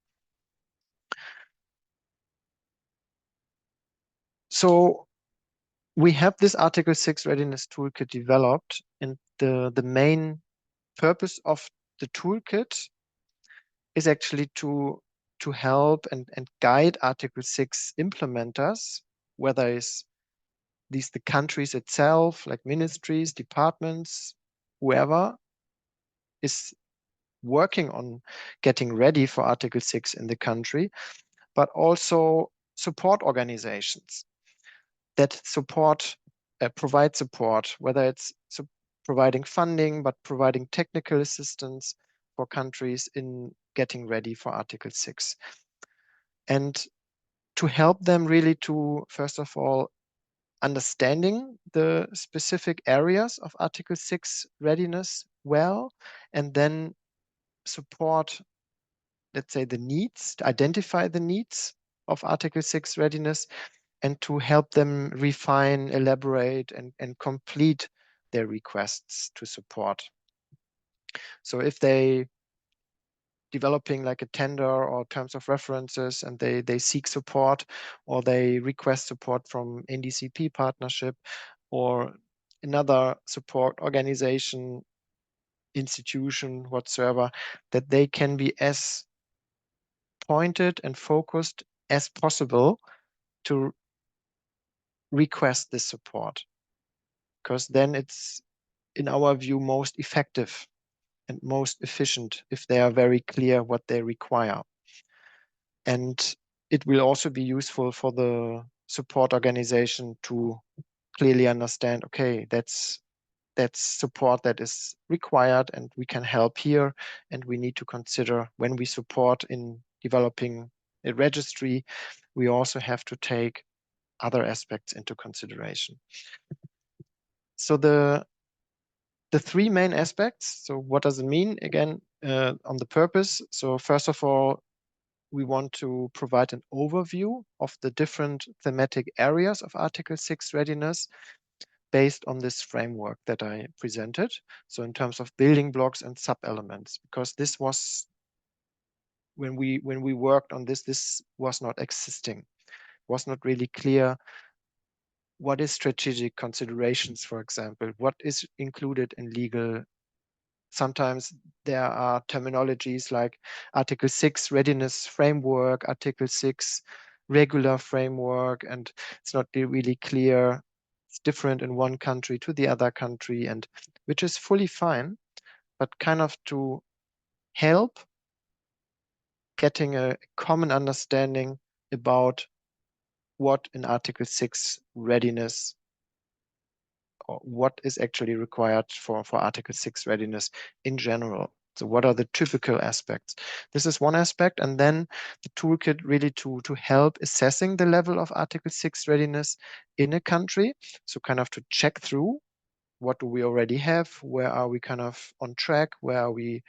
So we have this Article 6 Readiness Toolkit developed, and the main purpose of the toolkit is actually to help and guide Article 6 implementers, whether it's these the countries itself, like ministries, departments, whoever, is working on getting ready for Article 6 in the country, but also support organizations that provide support, whether it's providing funding, but providing technical assistance for countries in getting ready for Article 6. And to help them really to, first of all, understanding the specific areas of Article 6 readiness well, and then support, let's say, the needs, to identify the needs of Article 6 readiness, and to help them refine, elaborate, and complete their requests to support. So if they developing like a tender or terms of references and they seek support, or they request support from NDCP partnership or another support organization, institution, whatsoever, that they can be as pointed and focused as possible to request this support, because then it's, in our view, most effective and most efficient if they are very clear what they require. And it will also be useful for the support organization to clearly understand, okay, that's support that is required and we can help here. And we need to consider, when we support in developing a registry, we also have to take other aspects into consideration. So the three main aspects. So what does it mean? Again, on the purpose. So first of all, we want to provide an overview of the different thematic areas of Article 6 readiness based on this framework that I presented. So in terms of building blocks and sub-elements, because this was, when we worked on this was not existing. It was not really clear what is strategic considerations, for example, what is included in legal. Sometimes there are terminologies like Article 6 readiness framework, Article 6 regular framework, and it's not really clear. It's different in one country to the other country, and which is fully fine, but kind of to help getting a common understanding about what in Article 6 readiness, or what is actually required for Article 6 readiness in general. So what are the typical aspects? This is one aspect. And then the toolkit really to help assessing the level of Article 6 readiness in a country. So kind of to check through, what do we already have? Where are we kind of on track? Where are we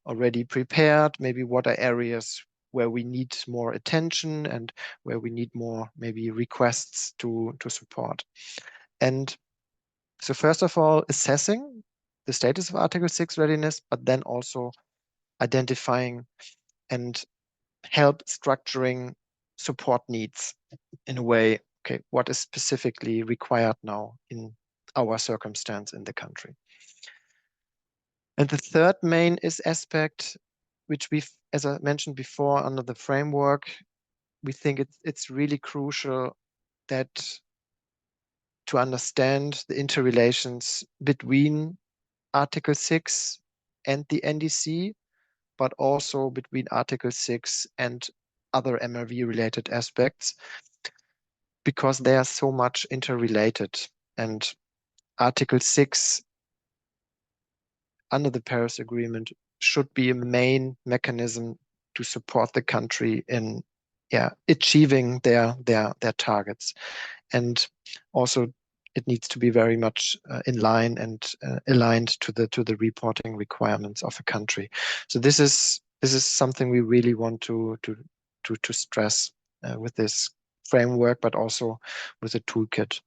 already prepared? Maybe what are areas where we need more attention and where we need more maybe requests to support. And so first of all, assessing the status of Article 6 readiness, but then also identifying and help structuring support needs in a way, okay, what is specifically required now in our circumstance in the country. And the third main aspect, which we've, as I mentioned before, under the framework, we think it's really crucial that to understand the interrelations between Article 6 and the NDC, but also between Article 6 and other MRV-related aspects, because they are so much interrelated. And Article 6 under the Paris Agreement should be a main mechanism to support the country in achieving their targets. And also it needs to be very much in line and aligned to the reporting requirements of a country. So this is something we really want to stress with this framework, but also with the toolkit.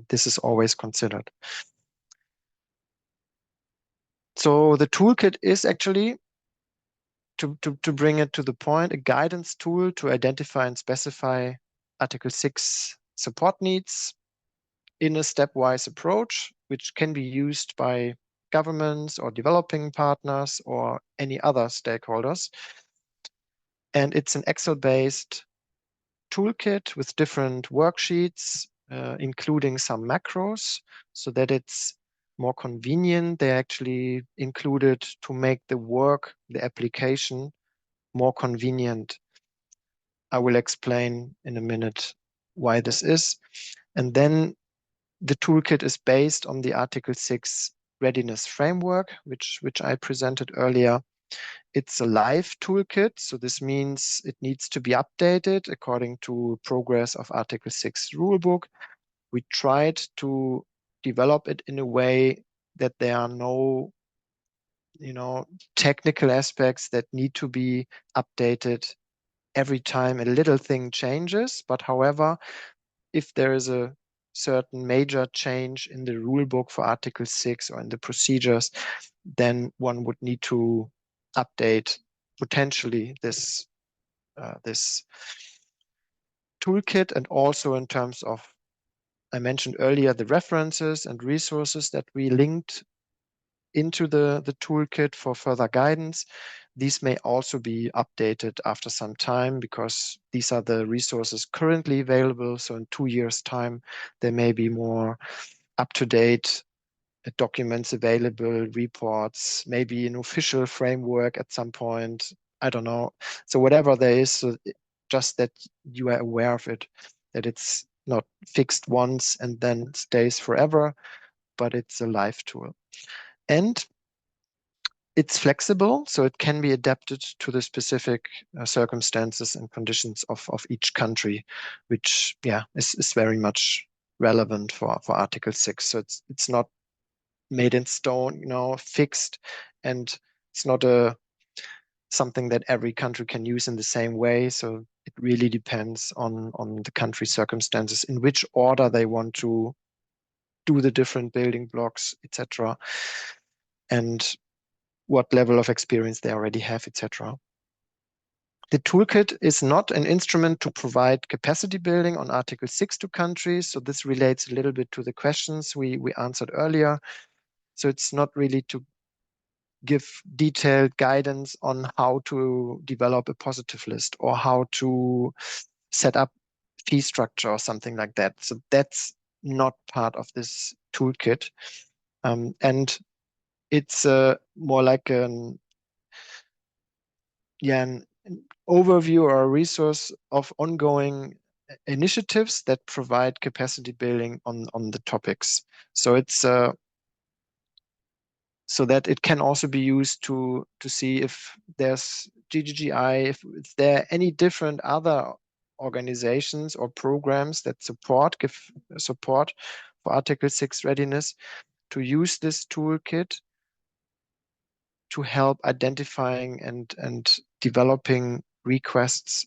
This is always considered. So the toolkit is actually, to bring it to the point, a guidance tool to identify and specify Article 6 support needs in a stepwise approach, which can be used by governments or developing partners or any other stakeholders. And it's an Excel-based toolkit with different worksheets, including some macros, so that it's, as I mentioned before, under the framework, we think it's really crucial that to understand the interrelations between Article 6 and the NDC, but also between Article 6 and other MRV-related aspects, because they are so much interrelated. And Article 6 under the Paris Agreement should be a main mechanism to support the country in more convenient. They actually included to make the work, the application, more convenient. I will explain in a minute why this is. And then the toolkit is based on the Article 6 readiness framework, which I presented earlier. It's a live toolkit, so this means it needs to be updated according to progress of Article 6 rulebook. We tried to develop it in a way that there are no, technical aspects that need to be updated every time a little thing changes. But however, if there is a certain major change in the rulebook for Article 6 or in the procedures, then one would need to update potentially this toolkit. And also in terms of, I mentioned earlier, the references and resources that we linked into the toolkit for further guidance. These may also be updated after some time because these are the resources currently available. So in 2 years' time, there may be more up-to-date documents available, reports, maybe an official framework at some point. I don't know. So whatever there is, so just that you are aware of it, that it's not fixed once and then stays forever, but it's a live tool. And it's flexible, so it can be adapted to the specific circumstances and conditions of each country, which is very much relevant for Article 6. So it's not made in stone, fixed, and it's not something that every country can use in the same way. So it really depends on the country circumstances, in which order they want to do the different building blocks, etc., and what level of experience they already have, etc. The toolkit is not an instrument to provide capacity building on Article 6 to countries. So this relates a little bit to the questions we answered earlier. So it's not really to give detailed guidance on how to develop a positive list or how to set up fee structure or something like that. So that's not part of this toolkit. And it's more like an overview or a resource of ongoing initiatives that provide capacity building on the topics. So it's so that it can also be used to see if there's GGGI, if there are any different other organizations or programs that give support for Article 6 readiness, to use this toolkit to help identifying and developing requests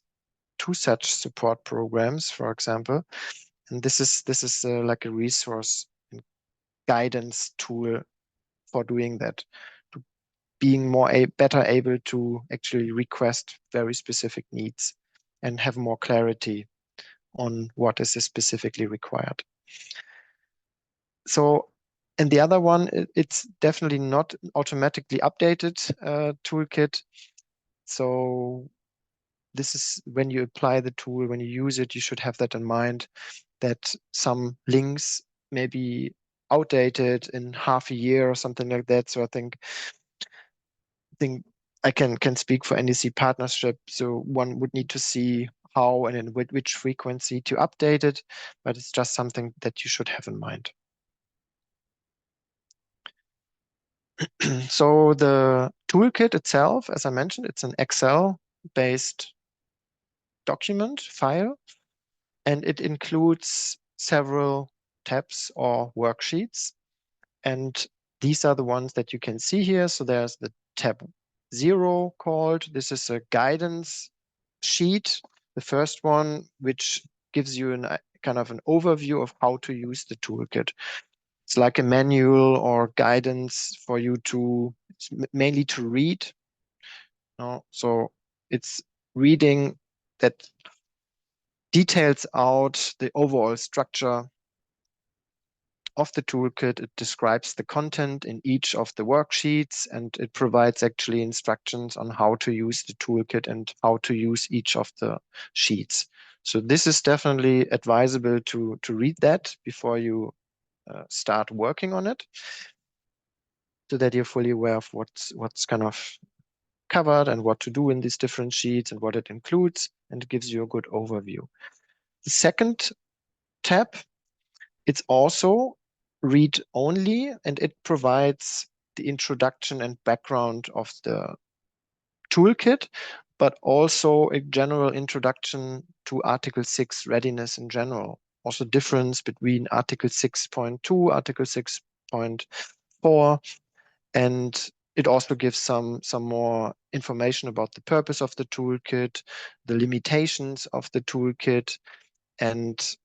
to such support programs, for example. And this is like a resource and guidance tool for doing that, to being better able to actually request very specific needs and have more clarity on what is specifically required. So, and the other one, it's definitely not automatically updated toolkit. So this is when you apply the tool, when you use it, you should have that in mind, that some links may be outdated in half a year or something like that. So I think I can speak for NDC partnership. So one would need to see how and in which frequency to update it, but it's just something that you should have in mind. So the toolkit itself, as I mentioned, it's an Excel-based document file, and it includes several tabs or worksheets. And these are the ones that you can see here. So there's the tab 0 called. This is a guidance sheet, the first one, which gives you a kind of an overview of how to use the toolkit. It's like a manual or guidance for you to, mainly to read. So it's reading that details out the overall structure of the toolkit. It describes the content in each of the worksheets, and it provides actually instructions on how to use the toolkit and how to use each of the sheets. So this is definitely advisable to read that before you start working on it. so that you're fully aware of what's kind of covered and what to do in these different sheets and what it includes, and it gives you a good overview. The second tab, it's also read only, and it provides the introduction and background of the toolkit, but also a general introduction to Article 6 readiness in general. Also difference between Article 6.2, Article 6.4, and it also gives some more information about the purpose of the toolkit, the limitations of the toolkit, and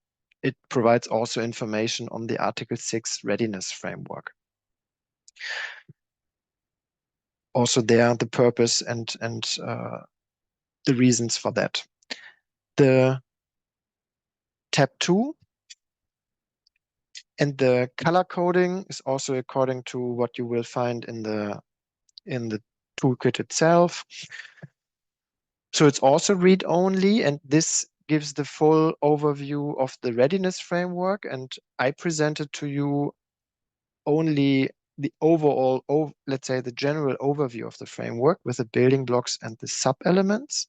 it provides also information on the Article 6 readiness framework. Also there, the purpose and the reasons for that. The tab 2 and the color coding is also according to what you will find in the toolkit itself. So it's also read only, and this gives the full overview of the readiness framework. And I presented to you only the overall, let's say the general overview of the framework with the building blocks and the sub-elements.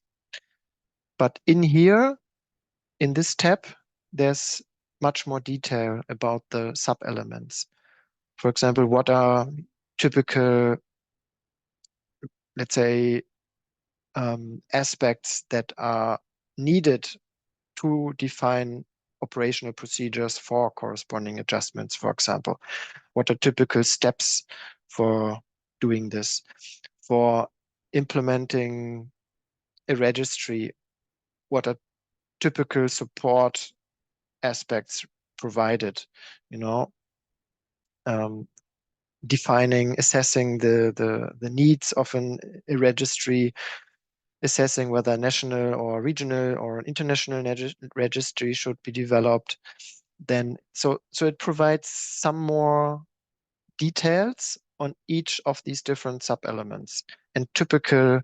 But in here, in this tab, there's much more detail about the sub-elements. For example, what are typical, let's say, aspects that are needed to define operational procedures for corresponding adjustments, for example. What are typical steps for doing this? For implementing a registry, what are typical support aspects provided? You know, defining, assessing the needs of a registry, assessing whether national or regional or an international registry should be developed. Then, so it provides some more details on each of these different sub-elements and typical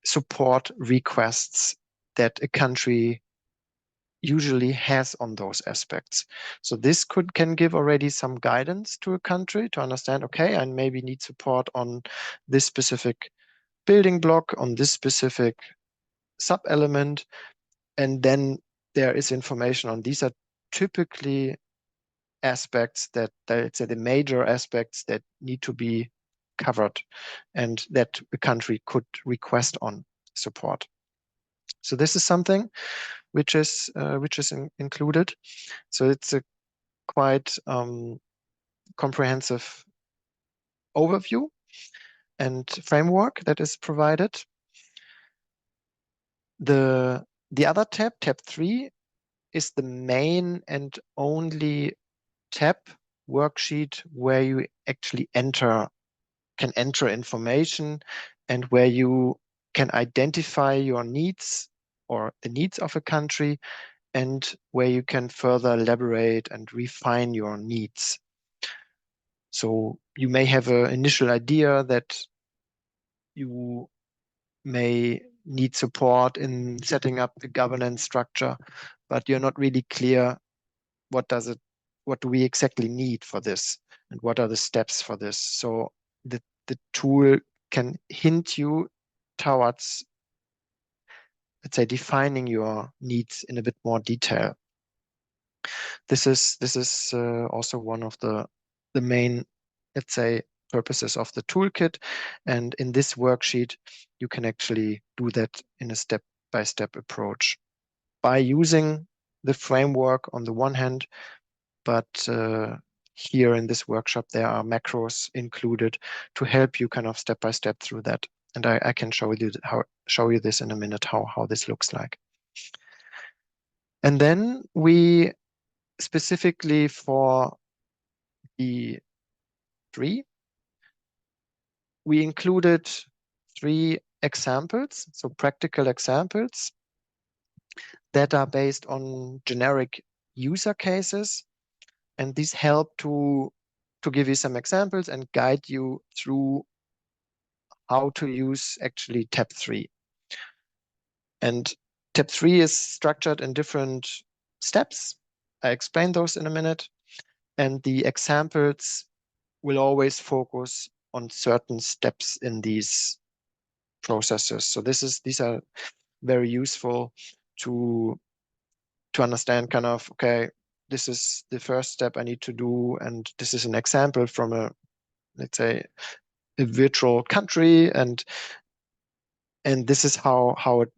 support requests that a country usually has on those aspects. So this can give already some guidance to a country to understand, okay, I maybe need support on this specific building block, on this specific sub-element, and then there is information on these are typically aspects that let's say the major aspects that need to be covered and that a country could request on support. So this is something which is included. So it's a quite comprehensive overview and framework that is provided. The other tab, tab 3, is the main and only tab worksheet where you actually can enter information and where you can identify your needs or the needs of a country and where you can further elaborate and refine your needs. So you may have an initial idea that you may need support in setting up the governance structure, but you're not really clear what do we exactly need for this and what are the steps for this. So the tool can hint you towards, let's say, defining your needs in a bit more detail. This is also one of the main, let's say, purposes of the toolkit. And in this worksheet, you can actually do that in a step-by-step approach by using the framework on the one hand, but here in this workshop, there are macros included to help you kind of step-by-step through that. And I can show you this in a minute, how this looks like. And then we specifically for the 3, we included 3 examples, so practical examples that are based on generic user cases. And these help to give you some examples and guide you through how to use actually tab 3. And tab 3 is structured in different steps. I explain those in a minute. And the examples will always focus on certain steps in these processes. So these are very useful to understand kind of, okay, this is the first step I need to do, and this is an example from a, let's say, a virtual country, and this is how it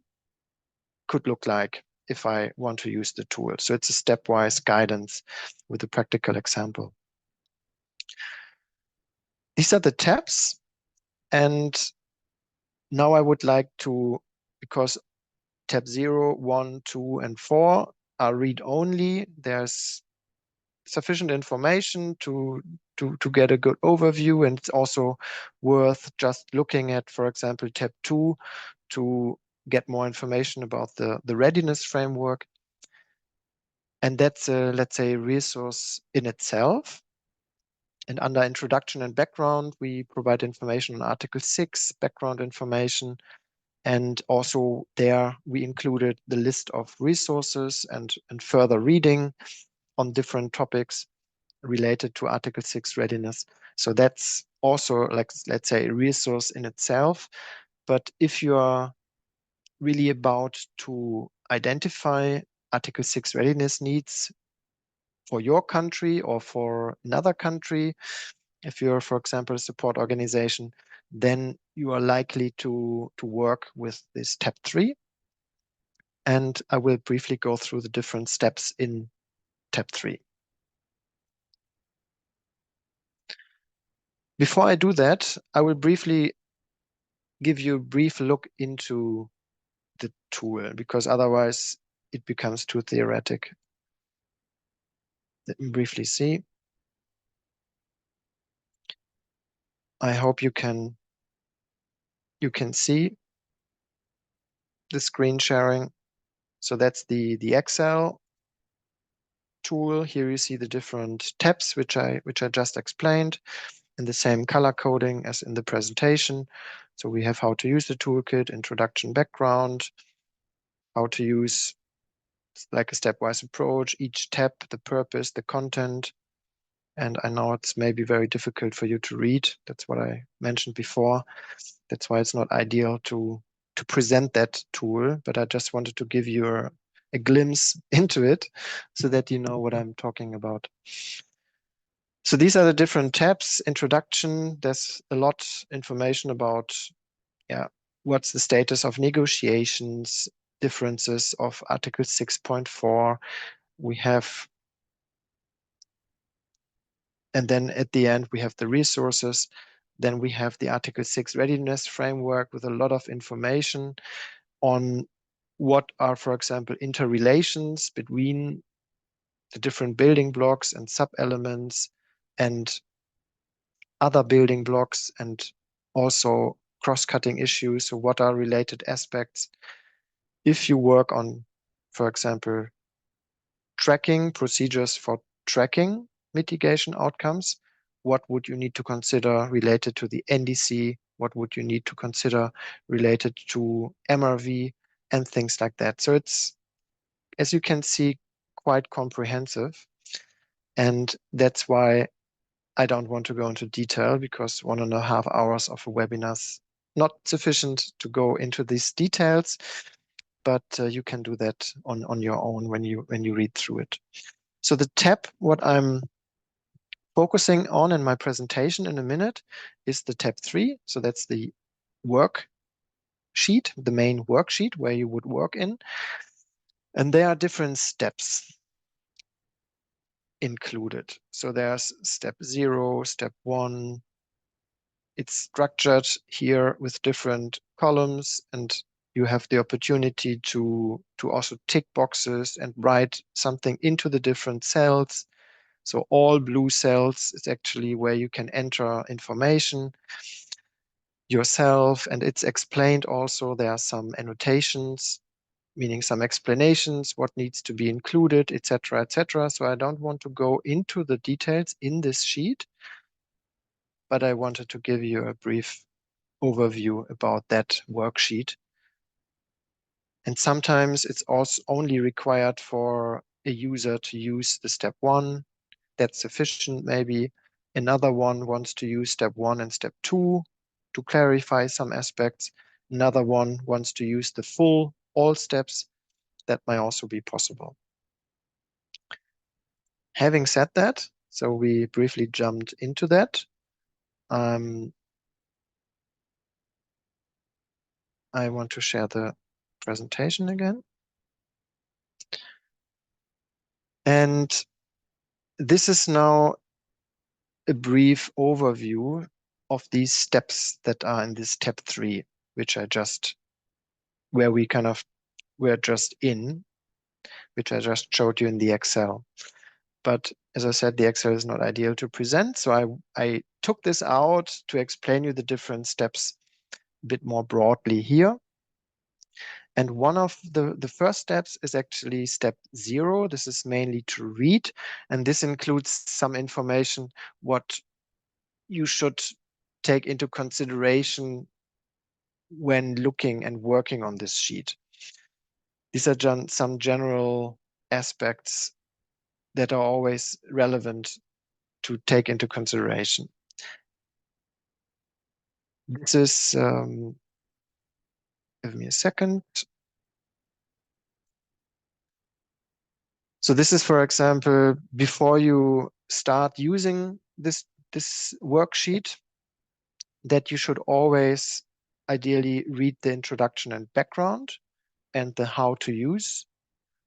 could look like if I want to use the tool. So it's a stepwise guidance with a practical example. These are the tabs, and now I would like to, because tab 0, 1, 2, and 4 are read-only, there's sufficient information to get a good overview, and it's also worth just looking at, for example, tab 2 to get more information about the readiness framework. And that's a, let's say, resource in itself. And under introduction and background, we provide information on Article 6, background information. And also there we included the list of resources and further reading on different topics related to Article 6 readiness. So that's also, like, let's say, a resource in itself. But if you are really about to identify Article 6 readiness needs for your country or for another country, if you're, for example, a support organization, then you are likely to work with this tab 3. And I will briefly go through the different steps in tab 3. Before I do that, I will briefly give you a brief look into the tool, because otherwise it becomes too theoretic. Let me briefly see. I hope you can see the screen sharing. So that's the Excel tool. Here you see the different tabs which I just explained in the same color coding as in the presentation. So we have how to use the toolkit, introduction, background, how to use like a stepwise approach, each tab, the purpose, the content. And I know it's maybe very difficult for you to read. That's what I mentioned before. That's why it's not ideal to present that tool, but I just wanted to give you a glimpse into it so that you know what I'm talking about. So these are the different tabs. Introduction, there's a lot information about, yeah, what's the status of negotiations, differences of Article 6.4. We have, and then at the end, we have the resources. Then we have the Article 6 readiness framework with a lot of information on what are, for example, interrelations between the different building blocks and sub-elements and other building blocks, and also cross-cutting issues. So what are related aspects? If you work on, for example, tracking procedures for tracking mitigation outcomes, what would you need to consider related to the NDC? What would you need to consider related to MRV and things like that? So it's, as you can see, quite comprehensive. And that's why I don't want to go into detail, because 1.5 hours of a webinar is not sufficient to go into these details, but you can do that on your own when you read through it. So the tab, what I'm focusing on in my presentation in a minute, is the tab 3. So that's the work sheet, the main worksheet where you would work in. And there are different steps included. So there's step 0, step 1. It's structured here with different columns, and you have the opportunity to also tick boxes and write something into the different cells. So all blue cells is actually where you can enter information yourself, and it's explained also. There are some annotations, meaning some explanations, what needs to be included, etc., etc. So I don't want to go into the details in this sheet, but I wanted to give you a brief overview about that worksheet. And sometimes it's also only required for a user to use the step 1. That's sufficient maybe. Another one wants to use step 1 and step 2 to clarify some aspects. Another one wants to use the full, all steps. That might also be possible. Having said that, so we briefly jumped into that. I want to share the presentation again. And this is now a brief overview of these steps that are in this step 3, which I just, where we kind of were just in, which I just showed you in the Excel. But as I said, the Excel is not ideal to present. So I took this out to explain you the different steps a bit more broadly here. And one of the first steps is actually step 0. This is mainly to read. And this includes some information what you should take into consideration when looking and working on this sheet. These are some general aspects that are always relevant to take into consideration. This is, give me a second. So this is, for example, before you start using this worksheet, that you should always ideally read the introduction and background and the how to use.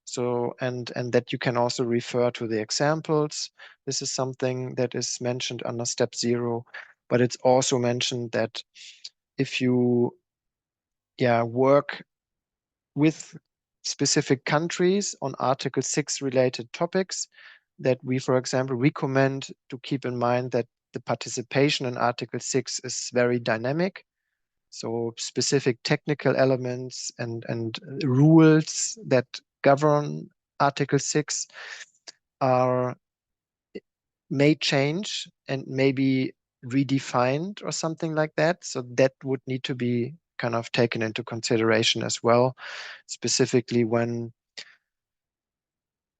So, and that you can also refer to the examples. This is something that is mentioned under step 0, but it's also mentioned that if you work with specific countries on Article 6 related topics, that we, for example, recommend to keep in mind that the participation in Article 6 is very dynamic. So specific technical elements and rules that govern Article 6 may change and maybe redefined or something like that. So that would need to be kind of taken into consideration as well, specifically when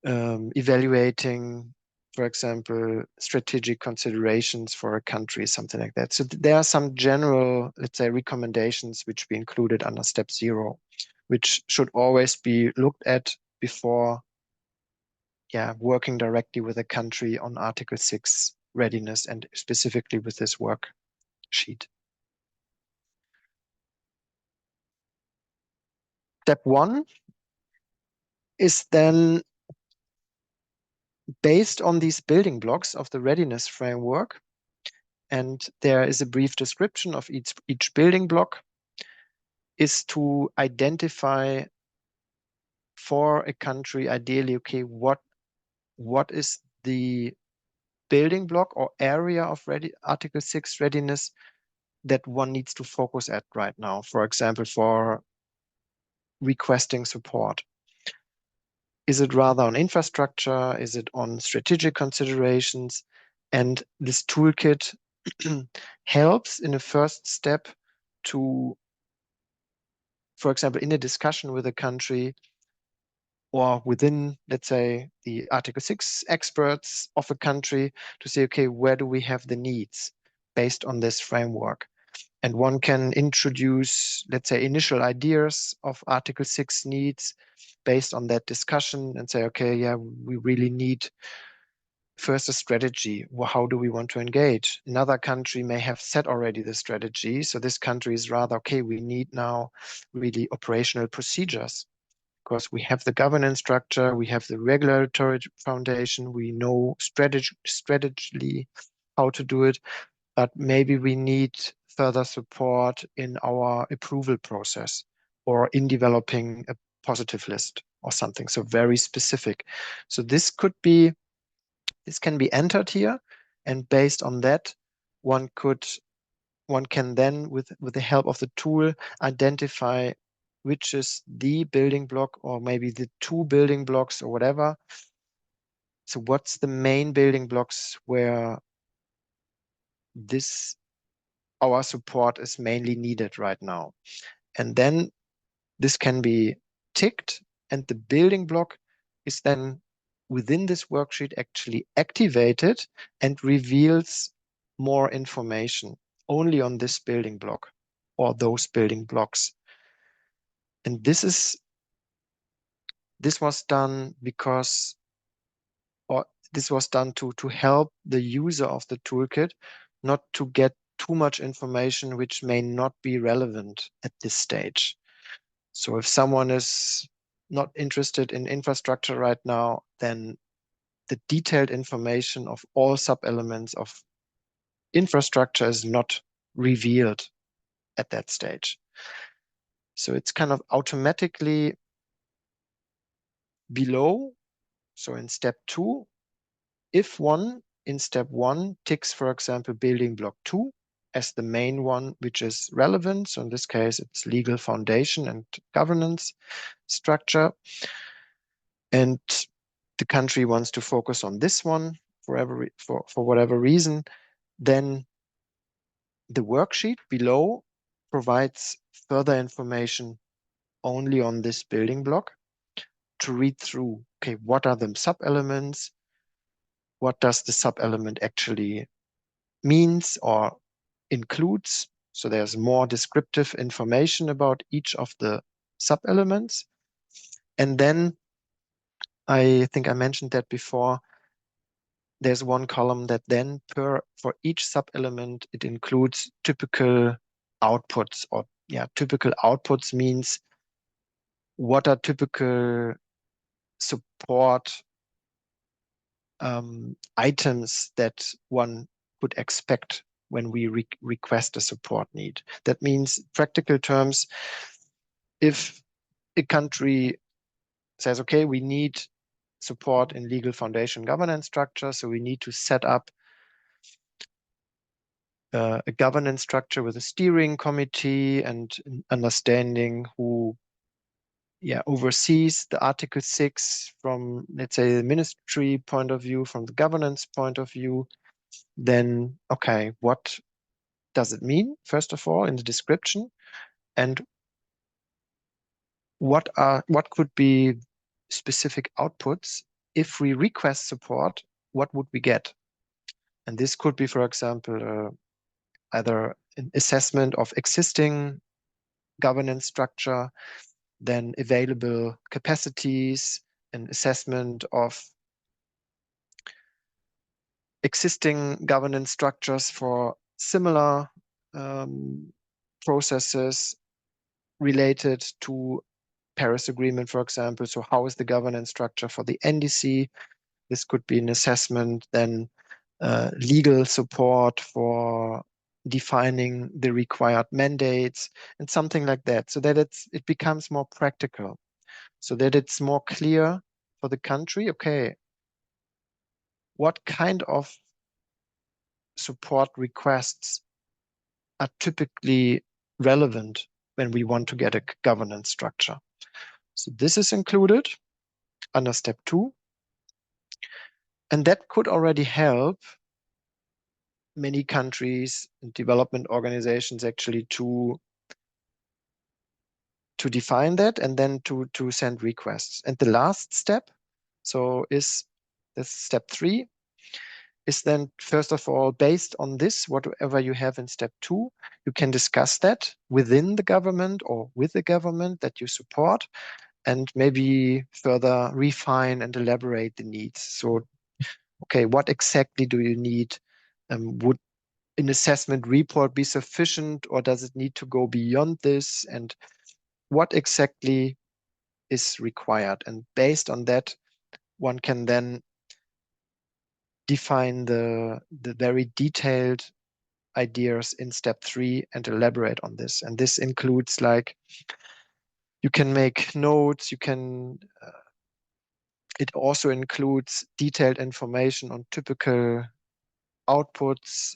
evaluating, for example, strategic considerations for a country, something like that. So there are some general, let's say, recommendations which we included under step 0, which should always be looked at before working directly with a country on Article 6 readiness and specifically with this worksheet. Step 1 is then based on these building blocks of the readiness framework. And there is a brief description of each building block, is to identify for a country, ideally, okay, what is the building block or area of Article 6 readiness that one needs to focus at right now, for example, for requesting support. Is it rather on infrastructure? Is it on strategic considerations? And this toolkit helps in a first step to, for example, in a discussion with a country or within, let's say, the Article 6 experts of a country to say, okay, where do we have the needs based on this framework? And one can introduce, let's say, initial ideas of Article 6 needs based on that discussion and say, okay, yeah, we really need first a strategy. Well, how do we want to engage? Another country may have set already the strategy. So this country is rather, okay, we need now really operational procedures because we have the governance structure, we have the regulatory foundation, we know strategically how to do it, but maybe we need further support in our approval process or in developing a positive list or something. So very specific. So this can be entered here, and based on that, one can then, with the help of the tool, identify which is the building block or maybe the 2 building blocks or whatever. So what's the main building blocks where our support is mainly needed right now? And then this can be ticked, and the building block is then within this worksheet actually activated and reveals more information only on this building block or those building blocks. And this was done because, or this was done to help the user of the toolkit not to get too much information which may not be relevant at this stage. So if someone is not interested in infrastructure right now, then the detailed information of all sub-elements of infrastructure is not revealed at that stage. So it's kind of automatically below. So in step 2, if one in step 1 ticks, for example, building block 2 as the main one, which is relevant. So in this case, it's legal foundation and governance structure. And the country wants to focus on this one for whatever reason, then the worksheet below provides further information only on this building block to read through. Okay, what are the sub-elements? What does the sub-element actually means or includes? So there's more descriptive information about each of the sub-elements. And then I think I mentioned that before, there's one column that then for each sub-element, it includes typical outputs, or typical outputs means what are typical support items that one could expect when we request a support need. That means, practical terms, if a country says, okay, we need support in legal foundation governance structure, so we need to set up a governance structure with a steering committee and understanding who oversees the Article 6 from, let's say, the ministry point of view, from the governance point of view, then, okay, what does it mean, first of all, in the description? And what could be specific outputs? If we request support, what would we get? And this could be, for example, either an assessment of existing governance structure, then available capacities, an assessment of existing governance structures for similar processes related to Paris Agreement, for example. So how is the governance structure for the NDC? This could be an assessment, then legal support for defining the required mandates and something like that, so that it becomes more practical, so that it's more clear for the country, okay, what kind of support requests are typically relevant when we want to get a governance structure. So this is included under step 2. And that could already help many countries and development organizations actually to define that and then to send requests. And the last step, so is this step 3, is then, first of all, based on this, whatever you have in step 2, you can discuss that within the government or with the government that you support, and maybe further refine and elaborate the needs. So, okay, what exactly do you need? Would an assessment report be sufficient, or does it need to go beyond this? And what exactly is required? And based on that, one can then define the very detailed ideas in step 3 and elaborate on this. And this includes, like, you can make notes, you can, it also includes detailed information on typical outputs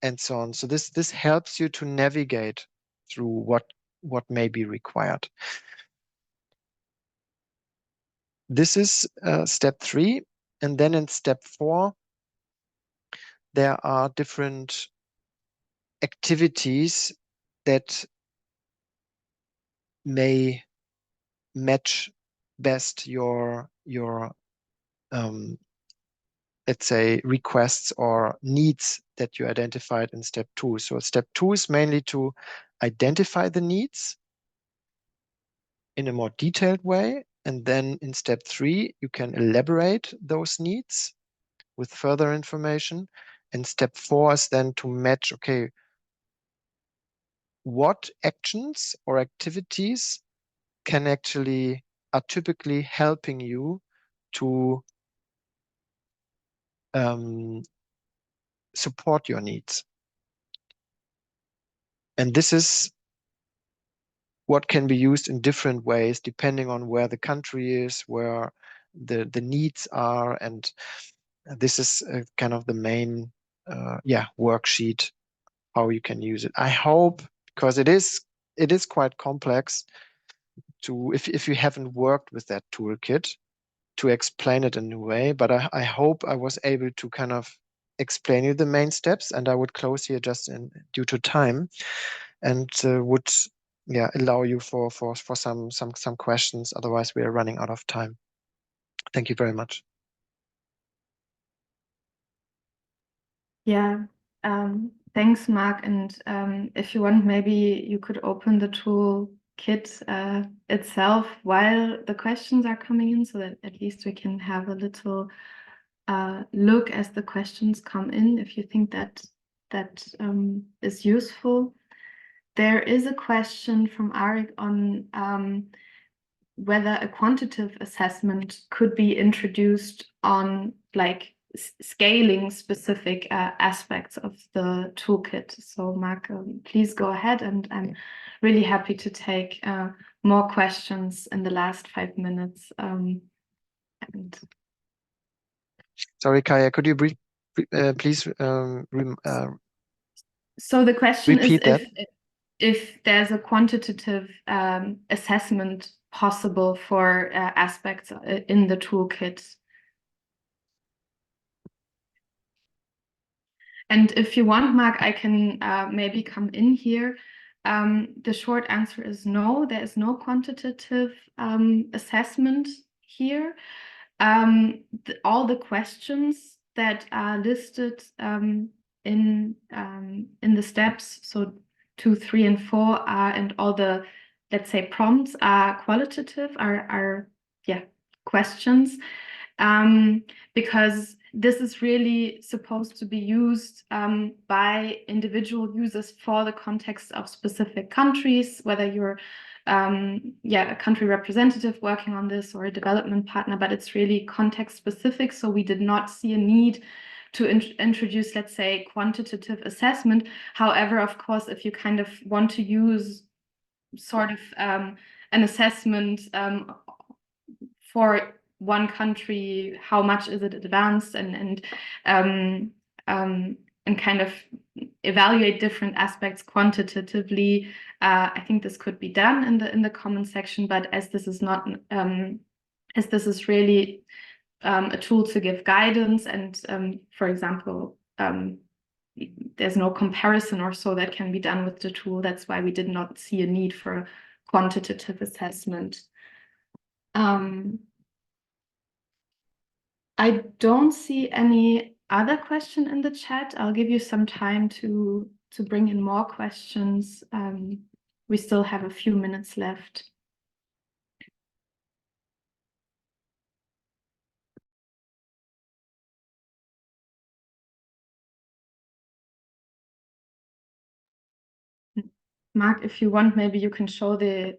and so on. So this helps you to navigate through what may be required. This is step 3. And then in step 4, there are different activities that may match best your let's say, requests or needs that you identified in step 2. So step 2 is mainly to identify the needs in a more detailed way. And then in step 3, you can elaborate those needs with further information. And step 4 is then to match, okay, what actions or activities are typically helping you to support your needs. And this is what can be used in different ways, depending on where the country is, where the needs are. And this is kind of the main worksheet, how you can use it. I hope, because it is quite complex to, if you haven't worked with that toolkit, to explain it in a way, but I hope I was able to kind of explain you the main steps, and I would close here just due to time, and would allow you for some questions. Otherwise, we are running out of time. Thank you very much. Yeah, thanks, Mark. And if you want, maybe you could open the toolkit itself while the questions are coming in, so that at least we can have a little look as the questions come in, if you think that is useful. There is a question from Arik on whether a quantitative assessment could be introduced on like scaling specific aspects of the toolkit. So Mark, please go ahead, and I'm really happy to take more questions in the last 5 minutes. Sorry, Kaya, could you please so the question repeat is that? if there's a quantitative assessment possible for aspects in the toolkit. And if you want, Mark, I can maybe come in here. The short answer is no, there is no quantitative assessment here. All the questions that are listed in the steps, so 2, 3, and 4 are, and all the, let's say, prompts are qualitative, are questions, because this is really supposed to be used by individual users for the context of specific countries, whether you're a country representative working on this or a development partner, but it's really context specific. So we did not see a need to introduce, let's say, quantitative assessment. However, of course, if you kind of want to use sort of an assessment for one country, how much is it advanced, and kind of evaluate different aspects quantitatively, I think this could be done in the comment section. But as this is not, as this is really a tool to give guidance, and for example, there's no comparison or so that can be done with the tool. That's why we did not see a need for a quantitative assessment. I don't see any other question in the chat. I'll give you some time to bring in more questions. We still have a few minutes left. Mark, if you want, maybe you can show the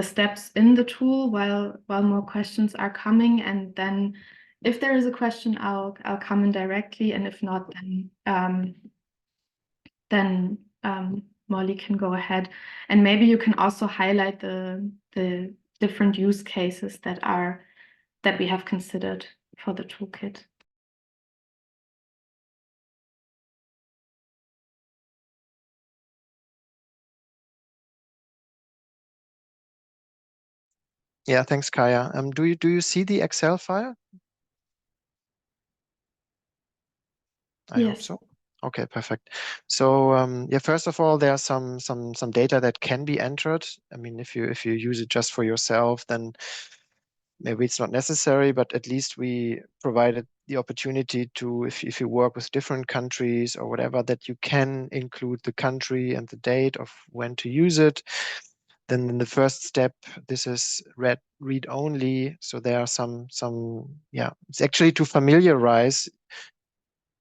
steps in the tool while more questions are coming, and then if there is a question, I'll come in directly, and if not, then Molly can go ahead, and maybe you can also highlight the different use cases that we have considered for the toolkit. Yeah, thanks, Kaya. Do you see the Excel file? I hope Yes. so. Okay, perfect. So first of all, there are some data that can be entered. I mean, if you use it just for yourself, then maybe it's not necessary, but at least we provided the opportunity to, if you work with different countries or whatever, that you can include the country and the date of when to use it. Then in the first step, this is read only. So there are some, yeah, it's actually to familiarize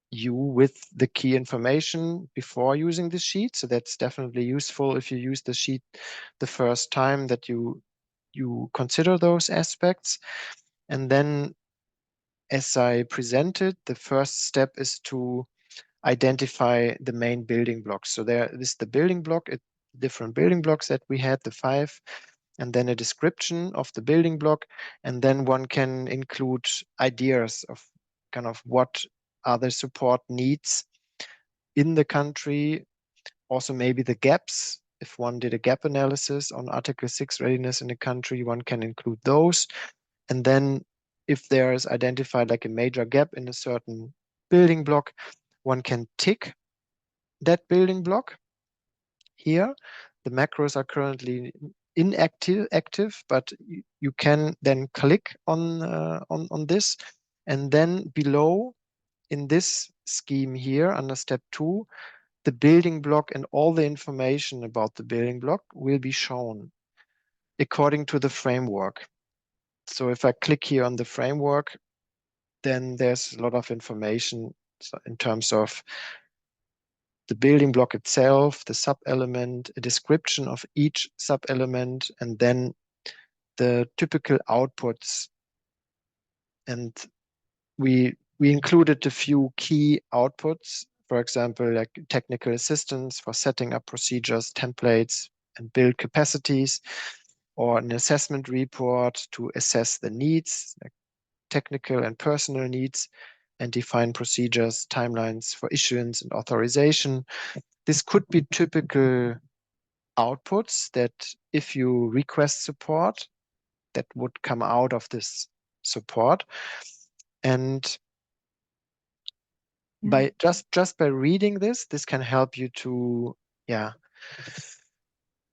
you with the key information before using the sheet. So that's definitely useful if you use the sheet the first time, that you consider those aspects. And then, as I presented, the first step is to identify the main building blocks. So there is the building block, different building blocks that we had, the 5, and then a description of the building block. And then one can include ideas of kind of what are the support needs in the country. Also maybe the gaps. If one did a gap analysis on Article 6 readiness in a country, one can include those. And then if there is identified like a major gap in a certain building block, one can tick that building block. Here, the macros are currently inactive, but you can then click on this. And then below in this scheme here under step 2, the building block and all the information about the building block will be shown according to the framework. So if I click here on the framework, then there's a lot of information in terms of the building block itself, the sub-element, a description of each sub-element, and then the typical outputs. And we included a few key outputs, for example, like technical assistance for setting up procedures, templates, and build capacities, or an assessment report to assess the needs, like technical and personal needs, and define procedures, timelines for issuance and authorization. This could be typical outputs that if you request support, that would come out of this support. And by just by reading this can help you to, yeah,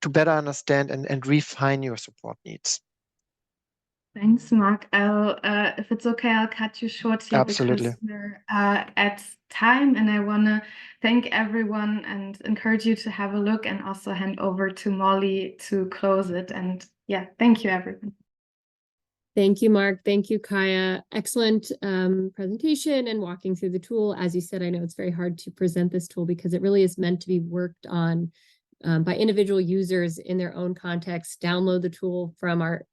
to better understand and refine your support needs. Thanks, Mark. I'll, if it's okay, I'll cut you short here. Absolutely. Because we're at time, and I want to thank everyone and encourage you to have a look, and also hand over to Molly to close it. And yeah, thank you, everyone. Thank you, Mark. Thank you, Kaya. Excellent presentation and walking through the tool. As you said, I know it's very hard to present this tool because it really is meant to be worked on by individual users in their own context. Download the tool from our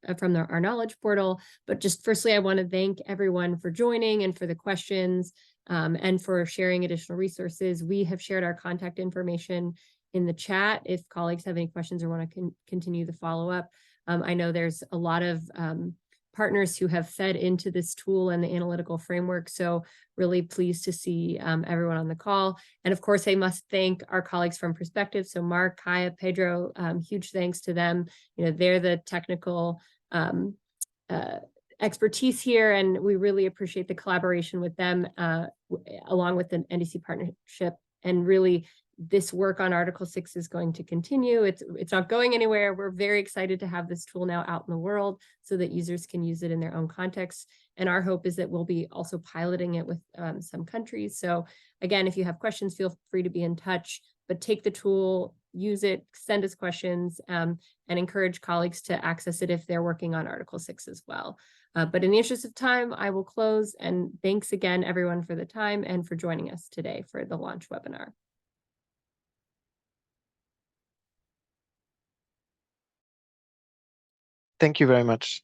knowledge portal. But just firstly, I want to thank everyone for joining and for the questions and for sharing additional resources. We have shared our contact information in the chat if colleagues have any questions or want to continue the follow-up. I know there's a lot of partners who have fed into this tool and the analytical framework. So really pleased to see everyone on the call. And of course, I must thank our colleagues from Perspective. So Mark, Kaya, Pedro, huge thanks to them. You know, they're the technical expertise here, and we really appreciate the collaboration with them along with the NDC partnership. And really, this work on Article 6 is going to continue. It's not going anywhere. We're very excited to have this tool now out in the world so that users can use it in their own context. And our hope is that we'll be also piloting it with some countries. So again, if you have questions, feel free to be in touch, but take the tool, use it, send us questions, and encourage colleagues to access it if they're working on Article 6 as well. But in the interest of time, I will close. And thanks again, everyone, for the time and for joining us today for the launch webinar. Thank you very much.